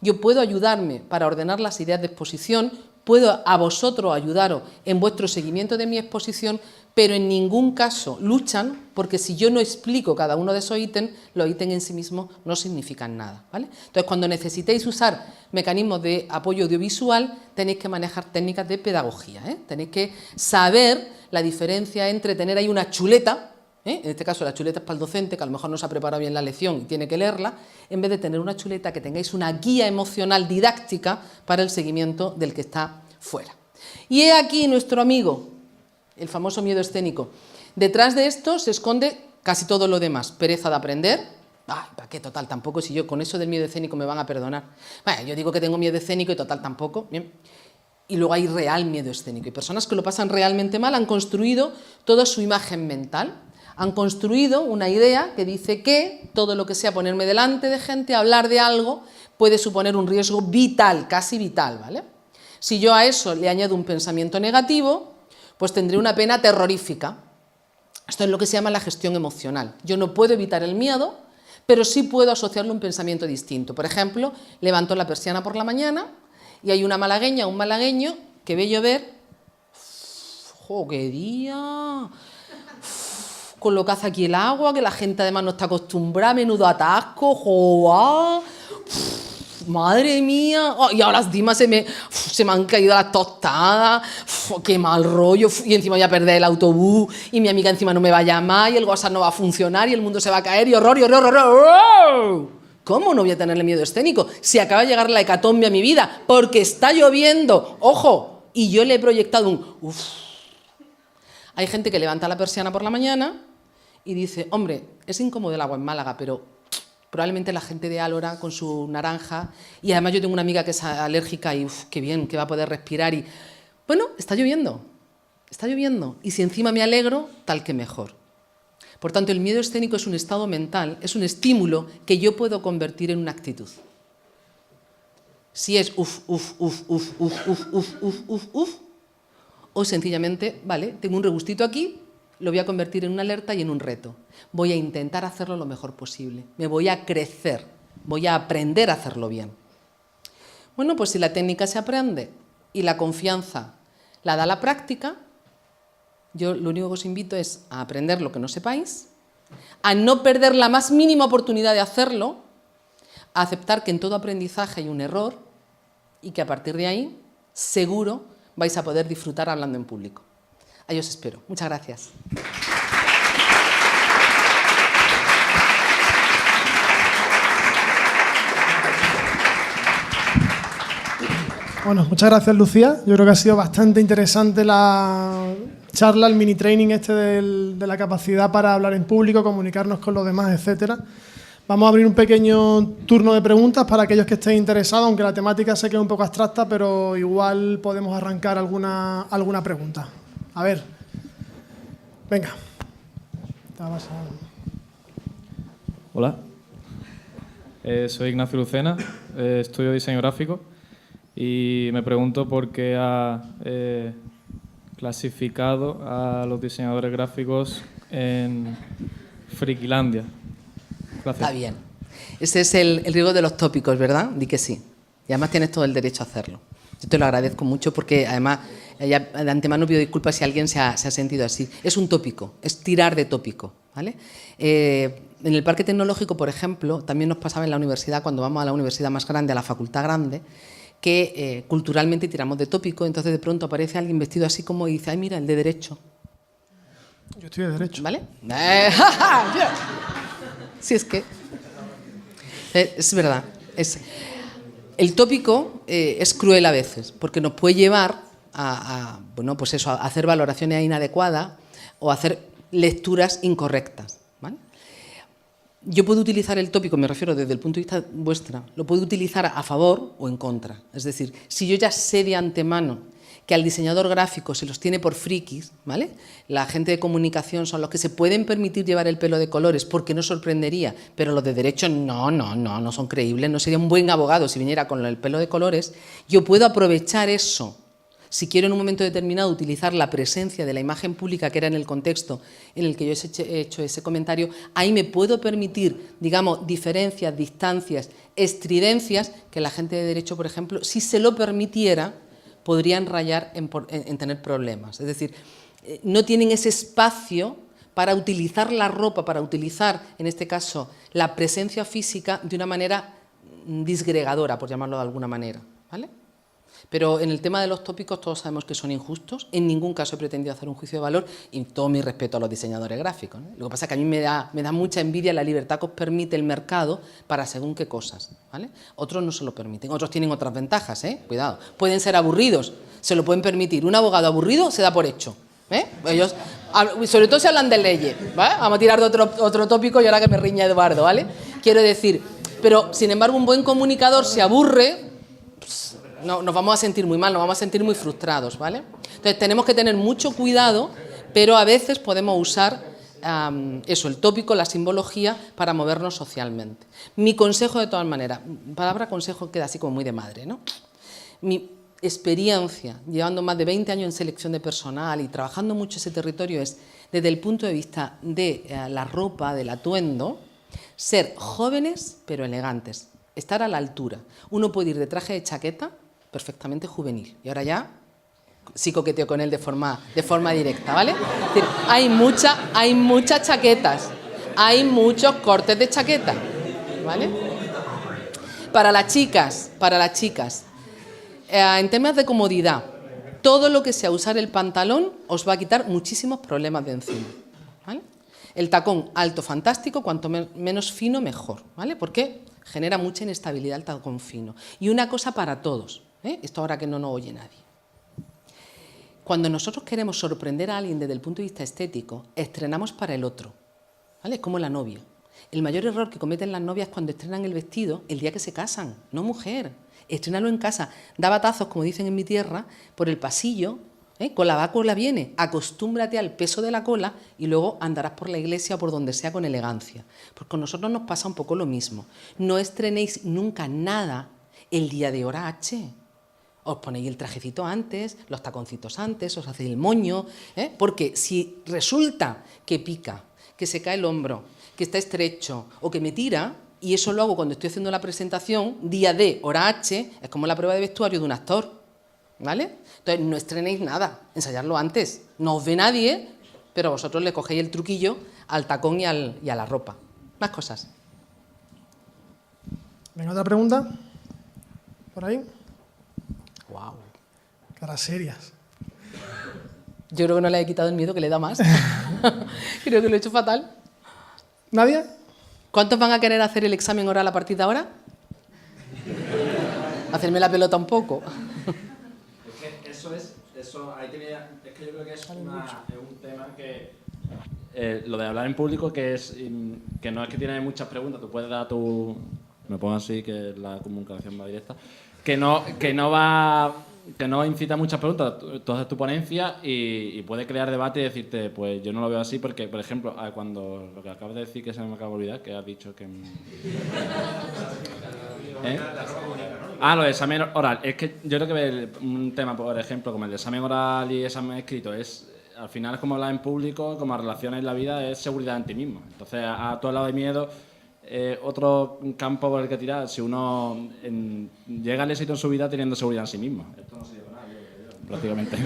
yo puedo ayudarme para ordenar las ideas de exposición, puedo a vosotros ayudaros en vuestro seguimiento de mi exposición, pero en ningún caso luchan, porque si yo no explico cada uno de esos ítems, los ítems en sí mismos no significan nada, ¿vale? Entonces, cuando necesitéis usar mecanismos de apoyo audiovisual, tenéis que manejar técnicas de pedagogía, tenéis que saber la diferencia entre tener ahí una chuleta, en este caso la chuleta es para el docente, que a lo mejor no se ha preparado bien la lección y tiene que leerla, en vez de tener una chuleta que tengáis una guía emocional didáctica para el seguimiento del que está fuera. Y he aquí nuestro amigo, el famoso miedo escénico. Detrás de esto se esconde casi todo lo demás. Pereza de aprender. Ay, ¿para qué? Total, tampoco. Si yo con eso del miedo escénico me van a perdonar. Bueno, yo digo que tengo miedo escénico y total, tampoco. Bien. Y luego hay real miedo escénico. Y personas que lo pasan realmente mal han construido toda su imagen mental. Han construido una idea que dice que todo lo que sea ponerme delante de gente, hablar de algo, puede suponer un riesgo vital, casi vital, ¿vale? Si yo a eso le añado un pensamiento negativo, pues tendré una pena terrorífica. Esto es lo que se llama la gestión emocional. Yo no puedo evitar el miedo, pero sí puedo asociarle un pensamiento distinto. Por ejemplo, levanto la persiana por la mañana y hay una malagueña o un malagueño que ve llover. ¡Jo, qué día! Con lo que hace aquí el agua, que la gente además no está acostumbrada, menudo atasco, ¡joa! Madre mía, oh, y ahora encima se me han caído las tostadas, qué mal rollo, y encima voy a perder el autobús, y mi amiga encima no me va a llamar, y el WhatsApp no va a funcionar, y el mundo se va a caer, y horror, y horror, horror. ¿Cómo no voy a tenerle miedo escénico? Si acaba de llegar la hecatombe a mi vida, porque está lloviendo, ojo, y yo le he proyectado un uff. Hay gente que levanta la persiana por la mañana y dice, hombre, es incómodo el agua en Málaga, pero probablemente la gente de Álora con su naranja, y además yo tengo una amiga que es alérgica y uff, qué bien, que va a poder respirar y... Bueno, está lloviendo, y si encima me alegro, tal que mejor. Por tanto, el miedo escénico es un estado mental, es un estímulo que yo puedo convertir en una actitud. Si es uff, uff, uff, uff, uff, uff, uff, uff, uff, uff, o sencillamente, vale, tengo un regustito aquí, lo voy a convertir en una alerta y en un reto. Voy a intentar hacerlo lo mejor posible. Me voy a crecer. Voy a aprender a hacerlo bien. Bueno, pues si la técnica se aprende y la confianza la da la práctica, yo lo único que os invito es a aprender lo que no sepáis, a no perder la más mínima oportunidad de hacerlo, a aceptar que en todo aprendizaje hay un error y que a partir de ahí, seguro, vais a poder disfrutar hablando en público. Ahí os espero. Muchas gracias. Bueno, muchas gracias, Lucía. Yo creo que ha sido bastante interesante la charla, el mini training de la capacidad para hablar en público, comunicarnos con los demás, etcétera. Vamos a abrir un pequeño turno de preguntas para aquellos que estén interesados, aunque la temática sé que es un poco abstracta, pero igual podemos arrancar alguna pregunta. A ver, venga. Hola, soy Ignacio Lucena, estudio diseño gráfico Y me pregunto por qué ha clasificado a los diseñadores gráficos en Frikilandia. Gracias. Está bien. Ese es el riesgo de los tópicos, ¿verdad? Di que sí. Y además tienes todo el derecho a hacerlo. Yo te lo agradezco mucho porque además ya de antemano pido disculpas si alguien se ha sentido así. Es un tópico, es tirar de tópico, ¿vale? En el Parque Tecnológico, por ejemplo, también nos pasaba en la universidad, cuando vamos a la universidad más grande, a la facultad grande, que culturalmente tiramos de tópico, entonces de pronto aparece alguien vestido así como y dice, ay, mira, el de Derecho. Yo estoy de Derecho. ¿Vale? Si es que... es verdad. El tópico es cruel a veces, porque nos puede llevar bueno, pues eso, a hacer valoraciones inadecuadas o a hacer lecturas incorrectas. ¿Vale? Yo puedo utilizar el tópico, me refiero desde el punto de vista vuestra, lo puedo utilizar a favor o en contra. Es decir, si yo ya sé de antemano que al diseñador gráfico se los tiene por frikis, ¿vale? La gente de comunicación son los que se pueden permitir llevar el pelo de colores porque no sorprendería, pero los de Derecho no son creíbles, no sería un buen abogado si viniera con el pelo de colores. Yo puedo aprovechar eso. Si quiero en un momento determinado utilizar la presencia de la imagen pública que era en el contexto en el que yo he hecho ese comentario, ahí me puedo permitir, digamos, diferencias, distancias, estridencias, que la gente de Derecho, por ejemplo, si se lo permitiera, podrían rayar en tener problemas. Es decir, no tienen ese espacio para utilizar la ropa, para utilizar, en este caso, la presencia física de una manera disgregadora, por llamarlo de alguna manera, ¿vale? Pero en el tema de los tópicos todos sabemos que son injustos, en ningún caso he pretendido hacer un juicio de valor y todo mi respeto a los diseñadores gráficos, ¿no? Lo que pasa es que a mí me da mucha envidia la libertad que os permite el mercado para según qué cosas, ¿vale? Otros no se lo permiten, otros tienen otras ventajas, cuidado, pueden ser aburridos, se lo pueden permitir, un abogado aburrido se da por hecho, ellos, sobre todo si hablan de leyes, ¿vale? Vamos a tirar de otro tópico y ahora que me riña Eduardo, ¿vale? Quiero decir, pero sin embargo un buen comunicador se aburre, no, nos vamos a sentir muy mal, nos vamos a sentir muy frustrados, ¿vale? Entonces tenemos que tener mucho cuidado, pero a veces podemos usar el tópico, la simbología, para movernos socialmente. Mi consejo, de todas maneras, palabra consejo queda así como muy de madre, ¿no? Mi experiencia, llevando más de 20 años en selección de personal y trabajando mucho ese territorio, es, desde el punto de vista de la ropa, del atuendo, ser jóvenes pero elegantes, estar a la altura. Uno puede ir de traje de chaqueta perfectamente juvenil. Y ahora ya sí coqueteo con él de forma directa, ¿vale? Es decir, hay muchas chaquetas, hay muchos cortes de chaqueta, ¿vale? Para las chicas, en temas de comodidad, todo lo que sea usar el pantalón os va a quitar muchísimos problemas de encima, ¿vale? El tacón alto fantástico, cuanto menos fino mejor, ¿vale? Porque genera mucha inestabilidad el tacón fino. Y una cosa para todos, esto ahora que no nos oye nadie. Cuando nosotros queremos sorprender a alguien desde el punto de vista estético, estrenamos para el otro, ¿vale? Es como la novia. El mayor error que cometen las novias cuando estrenan el vestido el día que se casan, no mujer. Estrénalo en casa, da batazos, como dicen en mi tierra, por el pasillo, con la cola viene, acostúmbrate al peso de la cola y luego andarás por la iglesia o por donde sea con elegancia. Pues con nosotros nos pasa un poco lo mismo. No estrenéis nunca nada el día de hora H. Os ponéis el trajecito antes, los taconcitos antes, os hacéis el moño, porque si resulta que pica, que se cae el hombro, que está estrecho o que me tira, y eso lo hago cuando estoy haciendo la presentación, día D, hora H, es como la prueba de vestuario de un actor, ¿vale? Entonces no estrenéis nada, ensayarlo antes, no os ve nadie, pero vosotros le cogéis el truquillo al tacón y a la ropa. Más cosas. Venga, otra pregunta. ¿Por ahí? Wow. Caras serias. Yo creo que no le he quitado el miedo, que le da más. Creo que lo he hecho fatal. ¿Nadie? ¿Cuántos van a querer hacer el examen oral a partir de ahora? Hacerme la pelota un poco. Es que eso ahí tenía, es que yo creo que es un tema que lo de hablar en público que no es que tienes muchas preguntas, tú puedes dar tu, me pongo así que la comunicación va directa, que no incita muchas preguntas, tú haces tu ponencia y puedes crear debate y decirte, pues yo no lo veo así porque, por ejemplo, cuando lo que acabas de decir que se me acaba de olvidar, que has dicho que... Lo de examen oral. Es que yo creo que un tema, por ejemplo, como el de examen oral y examen escrito, al final es como hablar en público, como relaciones en la vida, es seguridad en ti mismo. Entonces, a todo el lado de miedo, otro campo por el que tirar, si uno llega al éxito en su vida teniendo seguridad en sí mismo. Esto no sirve para nada, prácticamente.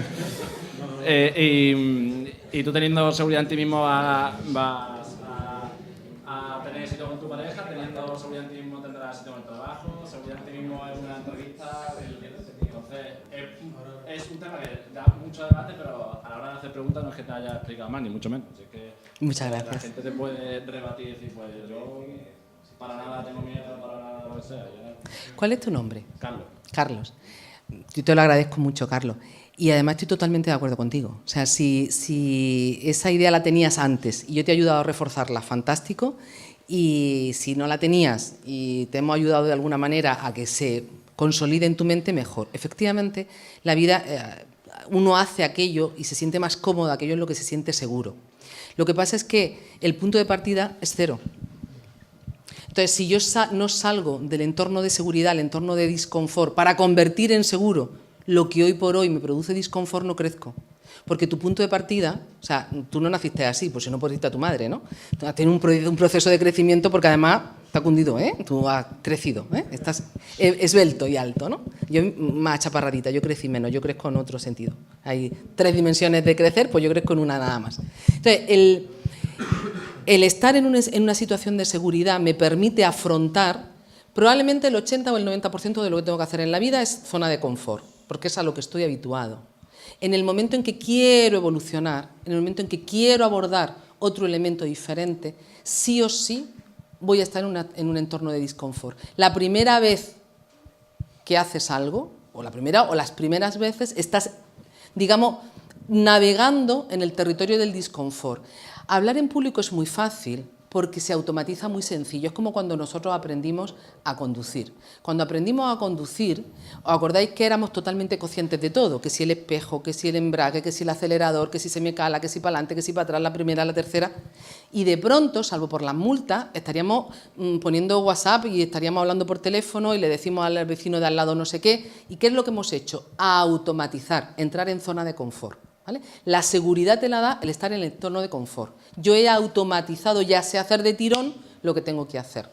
Y tú teniendo seguridad en ti mismo vas a tener éxito con tu pareja, teniendo seguridad en ti mismo tendrás éxito en el trabajo, seguridad en ti mismo en una entrevista, entonces es un tema que da mucho debate, pero a la hora de hacer preguntas no es que te haya explicado más, ni mucho menos. Es que muchas gracias. La gente te puede rebatir y decir, pues yo para nada tengo miedo, para nada lo que sea. ¿Cuál es tu nombre? Carlos. Carlos. Yo te lo agradezco mucho, Carlos. Y además estoy totalmente de acuerdo contigo. O sea, si esa idea la tenías antes y yo te he ayudado a reforzarla, fantástico. Y si no la tenías y te hemos ayudado de alguna manera a que se consolide en tu mente, mejor. Efectivamente, la vida, uno hace aquello y se siente más cómodo, aquello en lo que se siente seguro. Lo que pasa es que el punto de partida es cero. Entonces, si yo no salgo del entorno de seguridad, el entorno de disconfort, para convertir en seguro lo que hoy por hoy me produce disconfort, no crezco. Porque tu punto de partida, o sea, tú no naciste así, pues si no pusiste a tu madre, ¿no? Has tenido un proceso de crecimiento porque además te ha cundido, ¿eh? Tú has crecido, ¿eh? Estás esbelto y alto, ¿no? Yo más chaparradita, yo crecí menos, yo crezco en otro sentido. Hay 3 dimensiones de crecer, pues yo crezco en una nada más. Entonces, el estar en una situación de seguridad me permite afrontar probablemente el 80 o el 90% de lo que tengo que hacer en la vida es zona de confort, porque es a lo que estoy habituado. En el momento en que quiero evolucionar, en el momento en que quiero abordar otro elemento diferente, sí o sí voy a estar en un entorno de disconfort. La primera vez que haces algo, o las primeras veces, estás, digamos, navegando en el territorio del disconfort. Hablar en público es muy fácil porque se automatiza muy sencillo. Es como cuando nosotros aprendimos a conducir. Cuando aprendimos a conducir, ¿os acordáis que éramos totalmente conscientes de todo? Que si el espejo, que si el embrague, que si el acelerador, que si se me cala, que si para adelante, que si para atrás, la primera, la tercera. Y de pronto, salvo por las multas, estaríamos poniendo WhatsApp y estaríamos hablando por teléfono y le decimos al vecino de al lado no sé qué. ¿Y qué es lo que hemos hecho? Automatizar, entrar en zona de confort. ¿Vale? La seguridad te la da el estar en el entorno de confort. Yo he automatizado, ya sé hacer de tirón lo que tengo que hacer.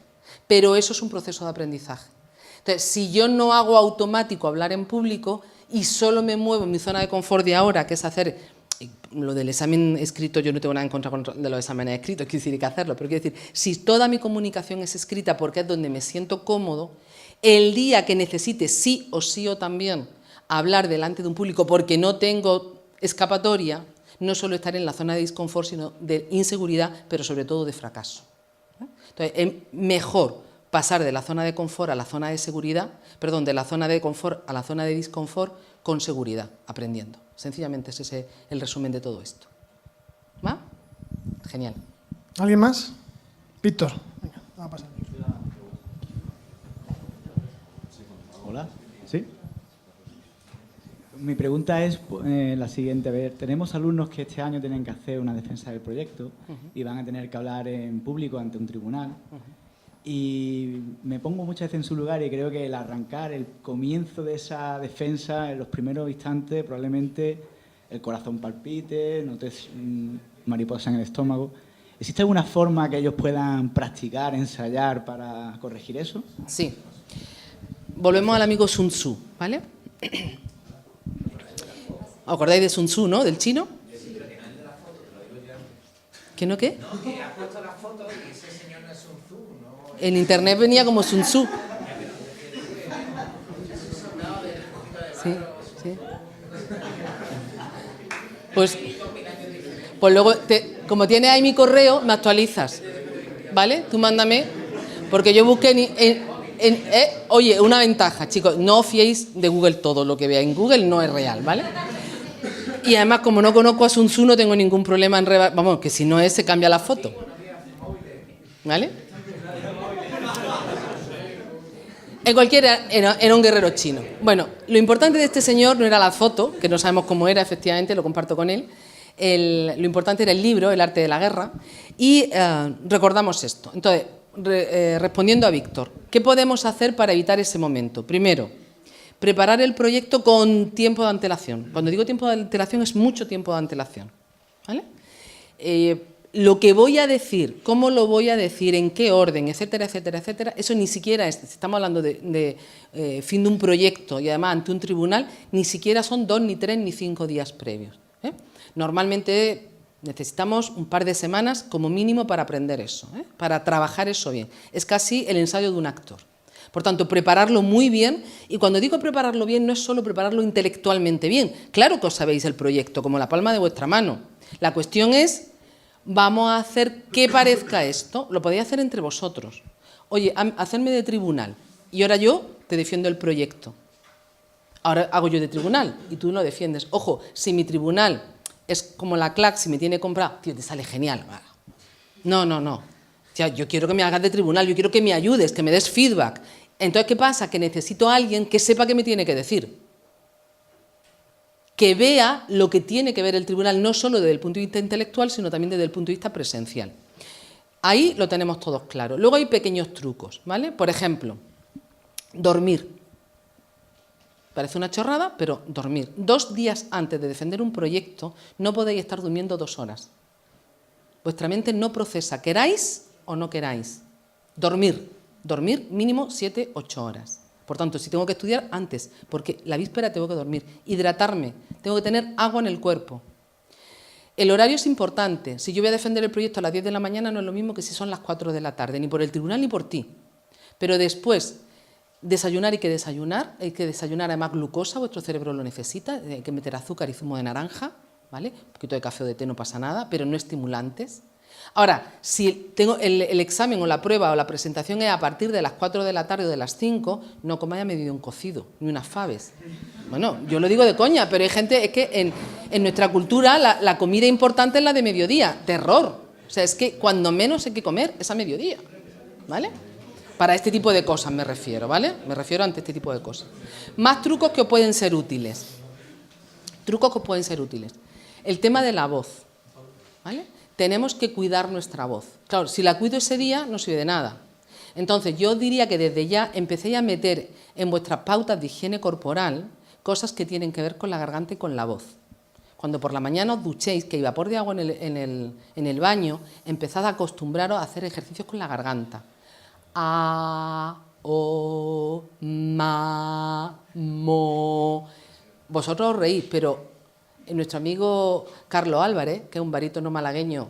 Pero eso es un proceso de aprendizaje. Entonces, si yo no hago automático hablar en público y solo me muevo en mi zona de confort de ahora, que es hacer lo del examen escrito, yo no tengo nada en contra de los exámenes escritos, quiero decir, hay que hacerlo, pero quiero decir, si toda mi comunicación es escrita porque es donde me siento cómodo, el día que necesite sí o también hablar delante de un público porque no tengo escapatoria, no solo estar en la zona de disconfort, sino de inseguridad, pero sobre todo de fracaso. Entonces, es mejor pasar de la zona de confort a la zona de seguridad, perdón, de la zona de confort a la zona de disconfort con seguridad, aprendiendo. Sencillamente ese es el resumen de todo esto. ¿Va? Genial. ¿Alguien más? Víctor. Venga, va a pasar. Hola. ¿Sí? Mi pregunta es la siguiente. A ver, tenemos alumnos que este año tienen que hacer una defensa del proyecto y van a tener que hablar en público ante un tribunal. Y me pongo muchas veces en su lugar y creo que el arrancar, el comienzo de esa defensa, en los primeros instantes, probablemente el corazón palpite, notes mariposa en el estómago. ¿Existe alguna forma que ellos puedan practicar, ensayar para corregir eso? Sí. Volvemos al amigo Sun Tzu, ¿vale? ¿Os acordáis de Sun Tzu, no? Del chino. ¿Qué no qué? No, que has puesto la foto y ese señor no es Sun Tzu, ¿no? En internet venía como Sun Tzu. Sí, sí. Pues luego, como tienes ahí mi correo, me actualizas, ¿vale? Tú mándame, porque yo busqué oye, una ventaja, chicos, no os fiéis de Google todo, lo que veáis en Google no es real, ¿vale? Y además, como no conozco a Sun Tzu, no tengo ningún problema en vamos, que si no es, se cambia la foto, ¿vale? En cualquiera era un guerrero chino. Bueno, lo importante de este señor no era la foto, que no sabemos cómo era, efectivamente, lo comparto con él. Lo importante era el libro, El arte de la guerra, y recordamos esto. Entonces, respondiendo a Víctor, ¿qué podemos hacer para evitar ese momento? Primero, preparar el proyecto con tiempo de antelación. Cuando digo tiempo de antelación es mucho tiempo de antelación, ¿vale? Lo que voy a decir, cómo lo voy a decir, en qué orden, etcétera, etcétera, etcétera, eso ni siquiera es, estamos hablando de fin de un proyecto y además ante un tribunal, ni siquiera son 2, ni 3, ni 5 días previos. Normalmente necesitamos un par de semanas como mínimo para aprender eso, para trabajar eso bien. Es casi el ensayo de un actor. Por tanto, prepararlo muy bien, y cuando digo prepararlo bien no es solo prepararlo intelectualmente bien, claro que os sabéis el proyecto como la palma de vuestra mano. La cuestión es, vamos a hacer que parezca esto, lo podéis hacer entre vosotros. Oye, hacerme de tribunal, y ahora yo te defiendo el proyecto. Ahora hago yo de tribunal y tú lo defiendes. Ojo, si mi tribunal es como la CLAC, si me tiene comprado, tío, te sale genial. No, no, no. O sea, yo quiero que me hagas de tribunal, yo quiero que me ayudes, que me des feedback. Entonces, ¿qué pasa? Que necesito a alguien que sepa qué me tiene que decir. Que vea lo que tiene que ver el tribunal, no solo desde el punto de vista intelectual, sino también desde el punto de vista presencial. Ahí lo tenemos todos claro. Luego hay pequeños trucos, ¿vale? Por ejemplo, dormir. Parece una chorrada, pero dormir. 2 días antes de defender un proyecto no podéis estar durmiendo 2 horas. Vuestra mente no procesa, queráis o no queráis. Dormir mínimo 7, 8 horas. Por tanto, si tengo que estudiar, antes, porque la víspera tengo que dormir. Hidratarme, tengo que tener agua en el cuerpo. El horario es importante. Si yo voy a defender el proyecto a las 10 de la mañana, no es lo mismo que si son las 4 de la tarde, ni por el tribunal ni por ti. Pero después, desayunar hay que desayunar además glucosa, vuestro cerebro lo necesita, hay que meter azúcar y zumo de naranja, ¿vale? Un poquito de café o de té no pasa nada, pero no estimulantes. Ahora, si tengo el examen o la prueba o la presentación es a partir de las 4 de la tarde o de las 5, no comáis a mediodía un cocido, ni unas faves. Bueno, yo lo digo de coña, pero hay gente, es que en nuestra cultura la comida importante es la de mediodía, terror. O sea, es que cuando menos hay que comer es a mediodía, ¿vale? Para este tipo de cosas me refiero, ¿vale? Me refiero ante este tipo de cosas. Más trucos que os pueden ser útiles. Trucos que os pueden ser útiles. El tema de la voz, ¿vale? Tenemos que cuidar nuestra voz. Claro, si la cuido ese día, no sirve de nada. Entonces, yo diría que desde ya empecéis a meter en vuestras pautas de higiene corporal cosas que tienen que ver con la garganta y con la voz. Cuando por la mañana os duchéis, que hay vapor de agua en el baño, empezad a acostumbraros a hacer ejercicios con la garganta. A, o, ma, mo. Vosotros os reís, pero nuestro amigo Carlos Álvarez, que es un barítono malagueño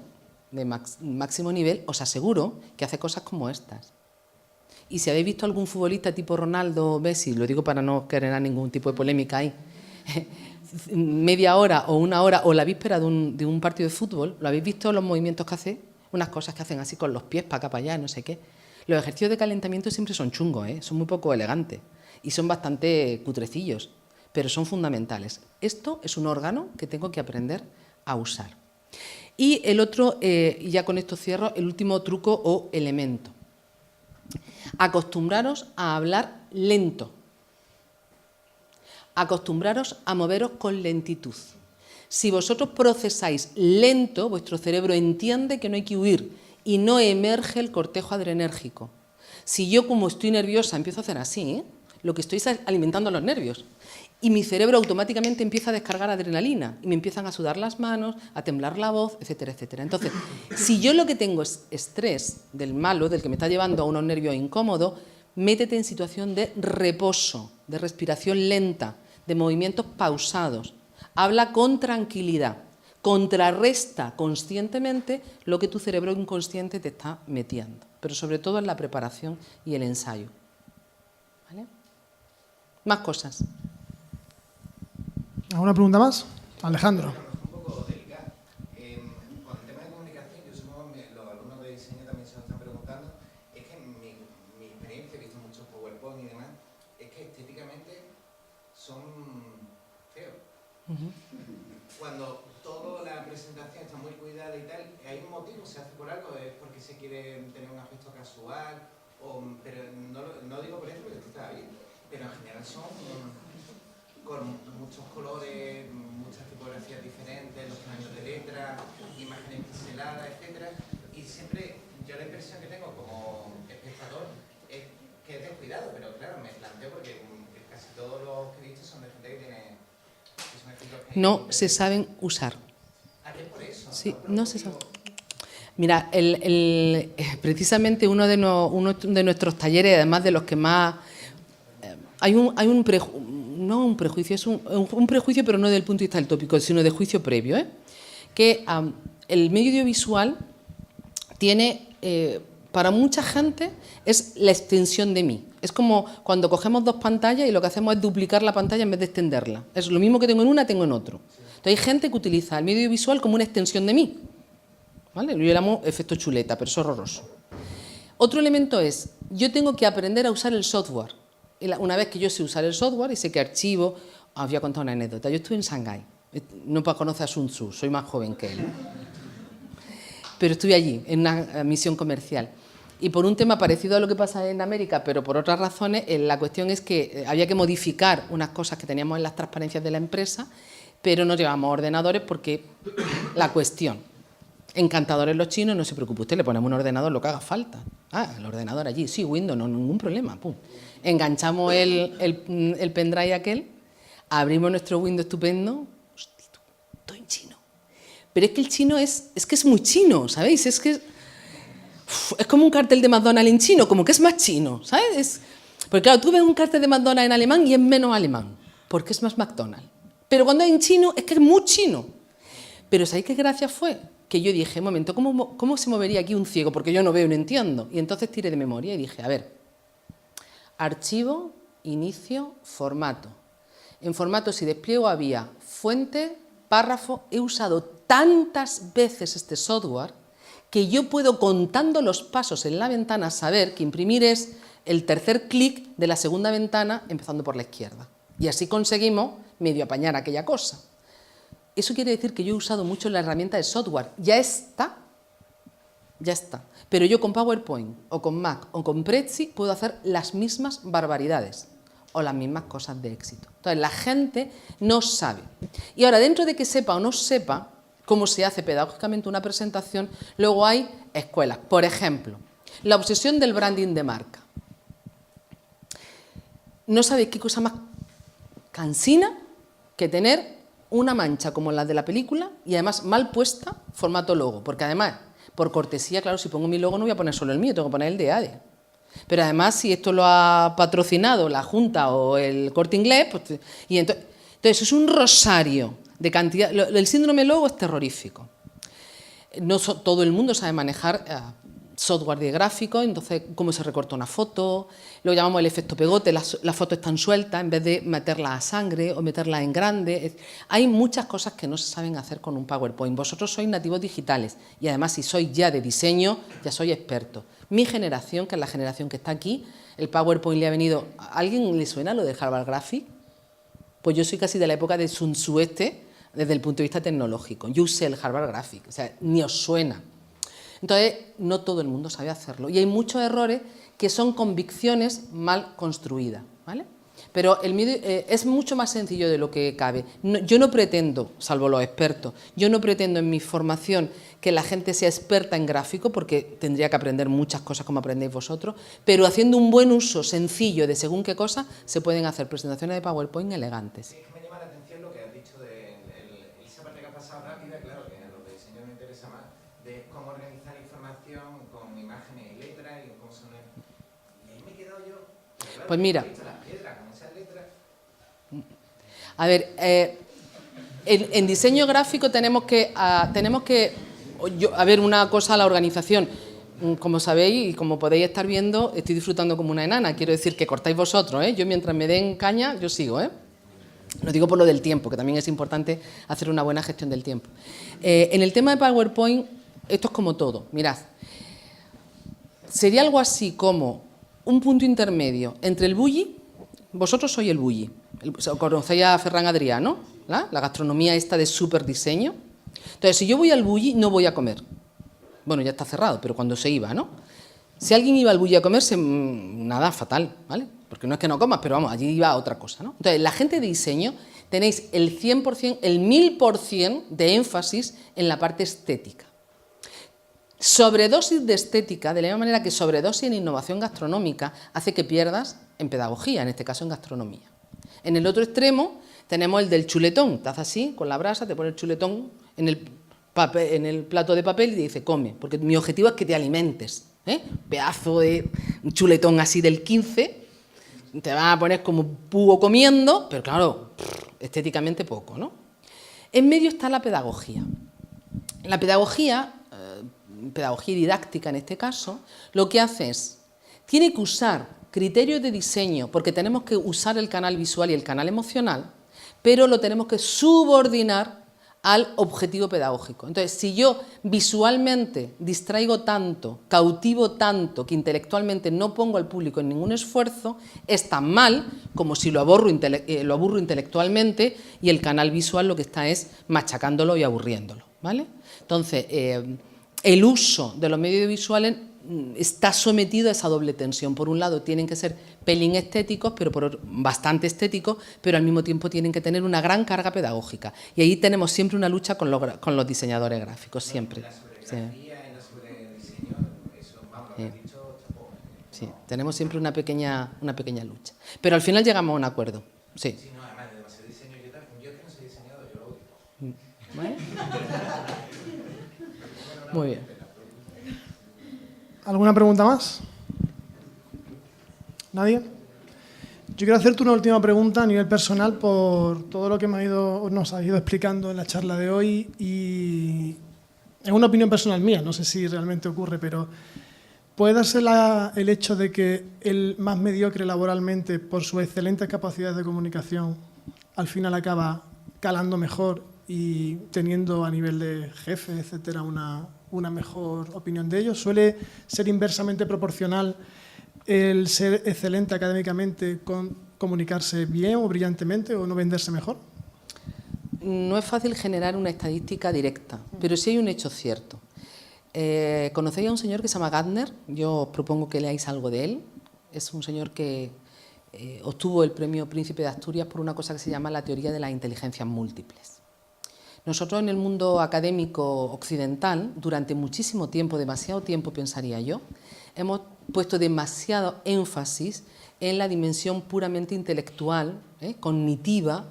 de máximo nivel, os aseguro que hace cosas como estas. Y si habéis visto algún futbolista tipo Ronaldo o Messi, lo digo para no generar ningún tipo de polémica ahí, media hora o 1 hora o la víspera de un partido de fútbol, ¿lo habéis visto los movimientos que hace? Unas cosas que hacen así con los pies para acá, para allá, no sé qué. Los ejercicios de calentamiento siempre son chungos, son muy poco elegantes y son bastante cutrecillos, pero son fundamentales. Esto es un órgano que tengo que aprender a usar. Y el otro, y ya con esto cierro, el último truco o elemento. Acostumbraros a hablar lento. Acostumbraros a moveros con lentitud. Si vosotros procesáis lento, vuestro cerebro entiende que no hay que huir y no emerge el cortejo adrenérgico. Si yo, como estoy nerviosa, empiezo a hacer así, lo que estoy es alimentando los nervios. Y mi cerebro automáticamente empieza a descargar adrenalina y me empiezan a sudar las manos, a temblar la voz, etcétera, etcétera. Entonces, si yo lo que tengo es estrés del malo, del que me está llevando a unos nervios incómodos, métete en situación de reposo, de respiración lenta, de movimientos pausados. Habla con tranquilidad. Contrarresta conscientemente lo que tu cerebro inconsciente te está metiendo, pero sobre todo en la preparación y el ensayo. ¿Vale? Más cosas. ¿Alguna pregunta más? Alejandro. Un poco delicado. Con el tema de comunicación, yo supongo que los alumnos de diseño también se lo están preguntando, es que mi experiencia, he visto muchos PowerPoint y demás, es que estéticamente son feos. Cuando toda la presentación está muy cuidada y tal, hay un motivo, se hace por algo, es porque se quiere tener un aspecto casual, pero no digo por eso porque está bien, pero en general son con muchos colores, muchas tipografías diferentes, los tamaños de letras, imágenes pixeladas, etc. Y siempre yo la impresión que tengo como planteo porque casi todos los que he visto son de gente que tiene... que son ejemplos que- No se saben usar. ¿A qué por eso? Sí, no se sabe. Mira, precisamente uno de nuestros talleres, además de los que más... hay un prejuicio, es un prejuicio, pero no desde el punto de vista del tópico, sino de juicio previo, que el medio audiovisual tiene, para mucha gente, es la extensión de mí. Es como cuando cogemos dos pantallas y lo que hacemos es duplicar la pantalla en vez de extenderla. Es lo mismo que tengo en una, tengo en otro. Entonces hay gente que utiliza el medio audiovisual como una extensión de mí. ¿Vale? Yo le llamo efecto chuleta, pero es horroroso. Otro elemento es, yo tengo que aprender a usar el software. Una vez que yo sé usar el software y sé que archivo... Os voy a contar una anécdota. Yo estuve en Shanghái. No para conocer a Sun Tzu, soy más joven que él. Pero estuve allí, en una misión comercial. Y por un tema parecido a lo que pasa en América, pero por otras razones, la cuestión es que había que modificar unas cosas que teníamos en las transparencias de la empresa, pero no llevábamos ordenadores porque la cuestión... Encantadores los chinos, no se preocupe usted, le ponemos un ordenador lo que haga falta. Ah, el ordenador allí, sí, Windows, no, ningún problema. Pum. Enganchamos el pendrive aquel, abrimos nuestro Windows estupendo, hostia, todo en chino. Pero es que el chino es que es muy chino, ¿sabéis? Es que es como un cartel de McDonald's en chino, como que es más chino, ¿sabes? Porque claro, tú ves un cartel de McDonald's en alemán y es menos alemán, porque es más McDonald's. Pero cuando es en chino, es que es muy chino. Pero ¿sabéis qué gracia fue? Que yo dije, un momento, ¿cómo se movería aquí un ciego? Porque yo no veo y no entiendo. Y entonces tiré de memoria y dije, a ver, archivo, inicio, formato. En formato, si despliego, había fuente, párrafo. He usado tantas veces este software que yo puedo, contando los pasos en la ventana, saber que imprimir es el tercer clic de la segunda ventana, empezando por la izquierda. Y así conseguimos medio apañar aquella cosa. Eso quiere decir que yo he usado mucho la herramienta de software. Ya está. Pero yo con PowerPoint, o con Mac, o con Prezi, puedo hacer las mismas barbaridades o las mismas cosas de éxito. Entonces, la gente no sabe. Y ahora, dentro de que sepa o no sepa cómo se hace pedagógicamente una presentación, luego hay escuelas. Por ejemplo, la obsesión del branding de marca. No sabéis qué cosa más cansina que tener una mancha como la de la película y además mal puesta, formato logo, porque además, por cortesía, claro, si pongo mi logo no voy a poner solo el mío, tengo que poner el de ADE. Pero además, si esto lo ha patrocinado la Junta o el Corte Inglés, pues, y entonces es un rosario de cantidad. El síndrome logo es terrorífico. No todo el mundo sabe manejar software de gráfico, entonces cómo se recorta una foto, lo llamamos el efecto pegote, las fotos están sueltas en vez de meterlas a sangre o meterlas en grande. Hay muchas cosas que no se saben hacer con un PowerPoint. Vosotros sois nativos digitales y además si sois ya de diseño, ya sois expertos. Mi generación, que es la generación que está aquí, el PowerPoint le ha venido... ¿A alguien le suena lo de Harvard Graphic? Pues yo soy casi de la época de Sun Tzu desde el punto de vista tecnológico. Yo usé el Harvard Graphic, o sea, ni os suena. Entonces, no todo el mundo sabe hacerlo. Y hay muchos errores que son convicciones mal construidas, ¿vale? Pero el medio, es mucho más sencillo de lo que cabe. Yo no pretendo, salvo los expertos, yo no pretendo en mi formación que la gente sea experta en gráfico, porque tendría que aprender muchas cosas como aprendéis vosotros, pero haciendo un buen uso sencillo de según qué cosa, se pueden hacer presentaciones de PowerPoint elegantes. Sí, es que me llama la atención lo que has dicho de esa parte que ha pasado rápida, claro, que a los de diseño me interesa más, de cómo organizar la información con imágenes y letras y cómo son... Y ahí me he quedado yo... Claro, pues mira... A ver, en diseño gráfico tenemos que ver una cosa a la organización. Como sabéis y como podéis estar viendo, estoy disfrutando como una enana. Quiero decir que cortáis vosotros, ¿eh? Yo mientras me den caña, yo sigo, ¿eh? Lo digo por lo del tiempo, que también es importante hacer una buena gestión del tiempo. En el tema de PowerPoint, esto es como todo. Mirad, sería algo así como un punto intermedio entre el bulli. Vosotros sois el bulli. Conocéis a Ferran Adrià, ¿no? La gastronomía esta de súper diseño. Entonces, si yo voy al bulli, no voy a comer. Bueno, ya está cerrado, pero cuando se iba, ¿no? Si alguien iba al bulli a comerse, nada, fatal, ¿vale? Porque no es que no comas, pero vamos, allí iba a otra cosa, ¿no? Entonces, la gente de diseño tenéis el 100%, el 1000% de énfasis en la parte estética. Sobredosis de estética, de la misma manera que sobredosis en innovación gastronómica, hace que pierdas en pedagogía, en este caso en gastronomía. En el otro extremo tenemos el del chuletón. Te haces así, con la brasa, te pones el chuletón en el plato de papel y te dice, come, porque mi objetivo es que te alimentes. Pedazo de chuletón así del 15, te vas a poner como pugo comiendo, pero claro, estéticamente poco, ¿no? En medio está la pedagogía. La pedagogía didáctica en este caso, lo que hace es, tiene que usar criterios de diseño, porque tenemos que usar el canal visual y el canal emocional, pero lo tenemos que subordinar al objetivo pedagógico. Entonces, si yo visualmente distraigo tanto, cautivo tanto, que intelectualmente no pongo al público en ningún esfuerzo, es tan mal como si lo aburro intelectualmente y el canal visual lo que está es machacándolo y aburriéndolo, ¿vale? Entonces, el uso de los medios visuales está sometido a esa doble tensión. Por un lado tienen que ser pelín estéticos, bastante estéticos, pero al mismo tiempo tienen que tener una gran carga pedagógica. Y ahí tenemos siempre una lucha con los diseñadores gráficos, siempre. La sobregrafía y la sobrediseño, eso, vamos, lo que has dicho, chapó. Sí, tenemos siempre una pequeña lucha. Pero al final llegamos a un acuerdo. Sí. Sí, no, además de demasiado diseño, yo que no soy diseñador, yo lo odio. ¿Vale? Muy bien. ¿Alguna pregunta más? ¿Nadie? Yo quiero hacerte una última pregunta a nivel personal por todo lo que nos has ido explicando en la charla de hoy, y es una opinión personal mía, no sé si realmente ocurre, pero ¿puede darse el hecho de que el más mediocre laboralmente, por sus excelentes capacidades de comunicación, al final acaba calando mejor y teniendo a nivel de jefe, etcétera, una mejor opinión de ellos? ¿Suele ser inversamente proporcional el ser excelente académicamente con comunicarse bien o brillantemente o no venderse mejor? No es fácil generar una estadística directa, pero sí hay un hecho cierto. ¿Conocéis a un señor que se llama Gardner? Yo os propongo que leáis algo de él. Es un señor que obtuvo el premio Príncipe de Asturias por una cosa que se llama la teoría de las inteligencias múltiples. Nosotros en el mundo académico occidental, durante muchísimo tiempo, demasiado tiempo pensaría yo, hemos puesto demasiado énfasis en la dimensión puramente intelectual, cognitiva,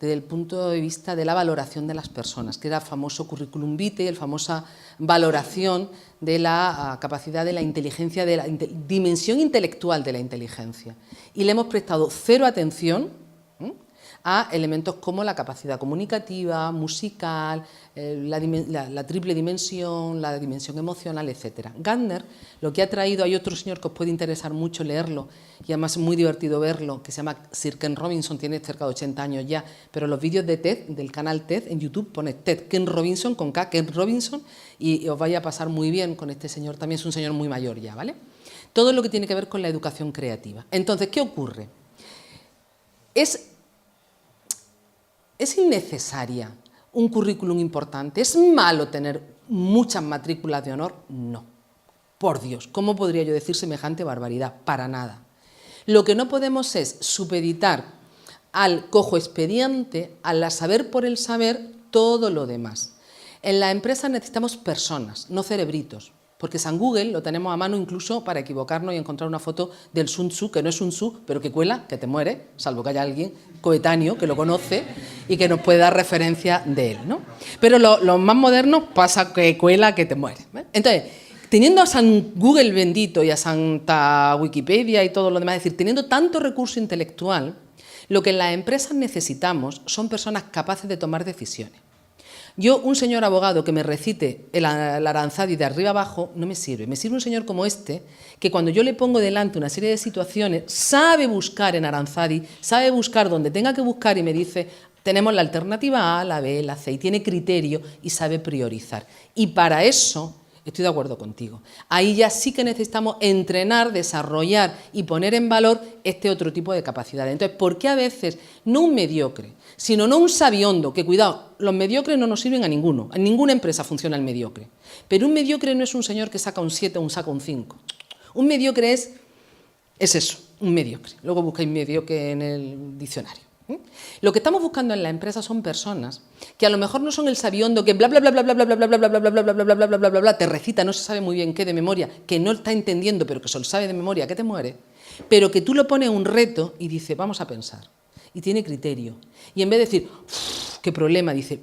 desde el punto de vista de la valoración de las personas, que era el famoso currículum vitae, la famosa valoración de la capacidad de la inteligencia, de la dimensión intelectual de la inteligencia. Y le hemos prestado cero atención a elementos como la capacidad comunicativa, musical, la triple dimensión, la dimensión emocional, etc. Gardner lo que ha traído, hay otro señor que os puede interesar mucho leerlo, y además es muy divertido verlo, que se llama Sir Ken Robinson, tiene cerca de 80 años ya, pero los vídeos de TED, del canal TED, en YouTube, pone TED Ken Robinson, con K, Ken Robinson, y os vaya a pasar muy bien con este señor, también es un señor muy mayor ya, ¿vale? Todo lo que tiene que ver con la educación creativa. Entonces, ¿qué ocurre? ¿Es innecesaria un currículum importante? ¿Es malo tener muchas matrículas de honor? No. Por Dios, ¿cómo podría yo decir semejante barbaridad? Para nada. Lo que no podemos es supeditar al cojo expediente, al saber por el saber, todo lo demás. En las empresas necesitamos personas, no cerebritos. Porque San Google lo tenemos a mano incluso para equivocarnos y encontrar una foto del Sun Tzu, que no es Sun Tzu, pero que cuela, que te muere, salvo que haya alguien coetáneo que lo conoce y que nos puede dar referencia de él, ¿no? Pero los más modernos pasa que cuela, que te muere, ¿eh? Entonces, teniendo a San Google bendito y a Santa Wikipedia y todo lo demás, es decir, teniendo tanto recurso intelectual, lo que en las empresas necesitamos son personas capaces de tomar decisiones. Yo, un señor abogado que me recite el Aranzadi de arriba abajo, no me sirve. Me sirve un señor como este, que cuando yo le pongo delante una serie de situaciones, sabe buscar en Aranzadi, sabe buscar donde tenga que buscar y me dice, tenemos la alternativa A, la B, la C, y tiene criterio y sabe priorizar. Y para eso estoy de acuerdo contigo. Ahí ya sí que necesitamos entrenar, desarrollar y poner en valor este otro tipo de capacidades. Entonces, ¿por qué a veces no un mediocre, sino no un sabiondo? Que cuidado, los mediocres no nos sirven a ninguno. En ninguna empresa funciona el mediocre. Pero un mediocre no es un señor que saca un 7 o un saca un 5. Un mediocre es eso, un mediocre. Luego buscáis mediocre en el diccionario. Lo que estamos buscando en la empresa son personas que a lo mejor no son el sabiondo que bla bla bla bla bla bla bla bla bla bla bla bla bla bla bla bla bla bla bla te recita, no se sabe muy bien qué de memoria, que no está entendiendo, pero que se lo sabe de memoria, que te muere, pero que tú lo pones un reto y dice, vamos a pensar, y tiene criterio, y en vez de decir, qué problema, dice,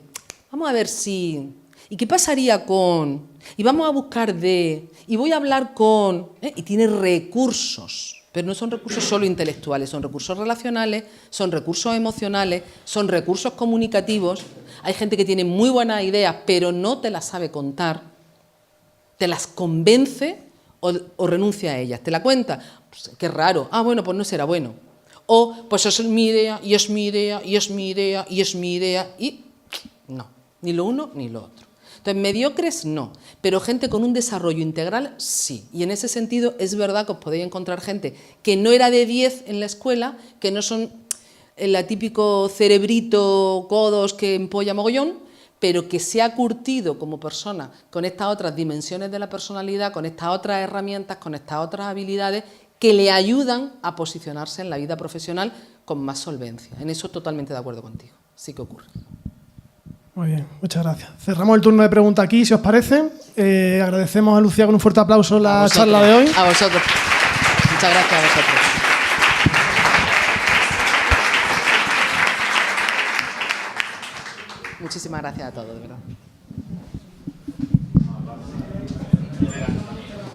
vamos a ver si, ¿y qué pasaría con? Y vamos a buscar de, y voy a hablar con, y tiene recursos. Pero no son recursos solo intelectuales, son recursos relacionales, son recursos emocionales, son recursos comunicativos. Hay gente que tiene muy buenas ideas, pero no te las sabe contar, te las convence o renuncia a ellas. ¿Te la cuenta? Pues, qué raro. Ah, bueno, pues no será bueno. O, pues es mi idea, y es mi idea, y es mi idea, y es mi idea, y no, ni lo uno ni lo otro. Entonces, mediocres no, pero gente con un desarrollo integral sí. Y en ese sentido es verdad que os podéis encontrar gente que no era de 10 en la escuela, que no son el típico cerebrito, codos que empolla mogollón, pero que se ha curtido como persona con estas otras dimensiones de la personalidad, con estas otras herramientas, con estas otras habilidades que le ayudan a posicionarse en la vida profesional con más solvencia. En eso totalmente de acuerdo contigo, sí que ocurre. Muy bien, muchas gracias. Cerramos el turno de preguntas aquí, si os parece. Agradecemos a Lucía con un fuerte aplauso la charla de hoy. A vosotros. Muchas gracias a vosotros. Muchísimas gracias a todos, de verdad.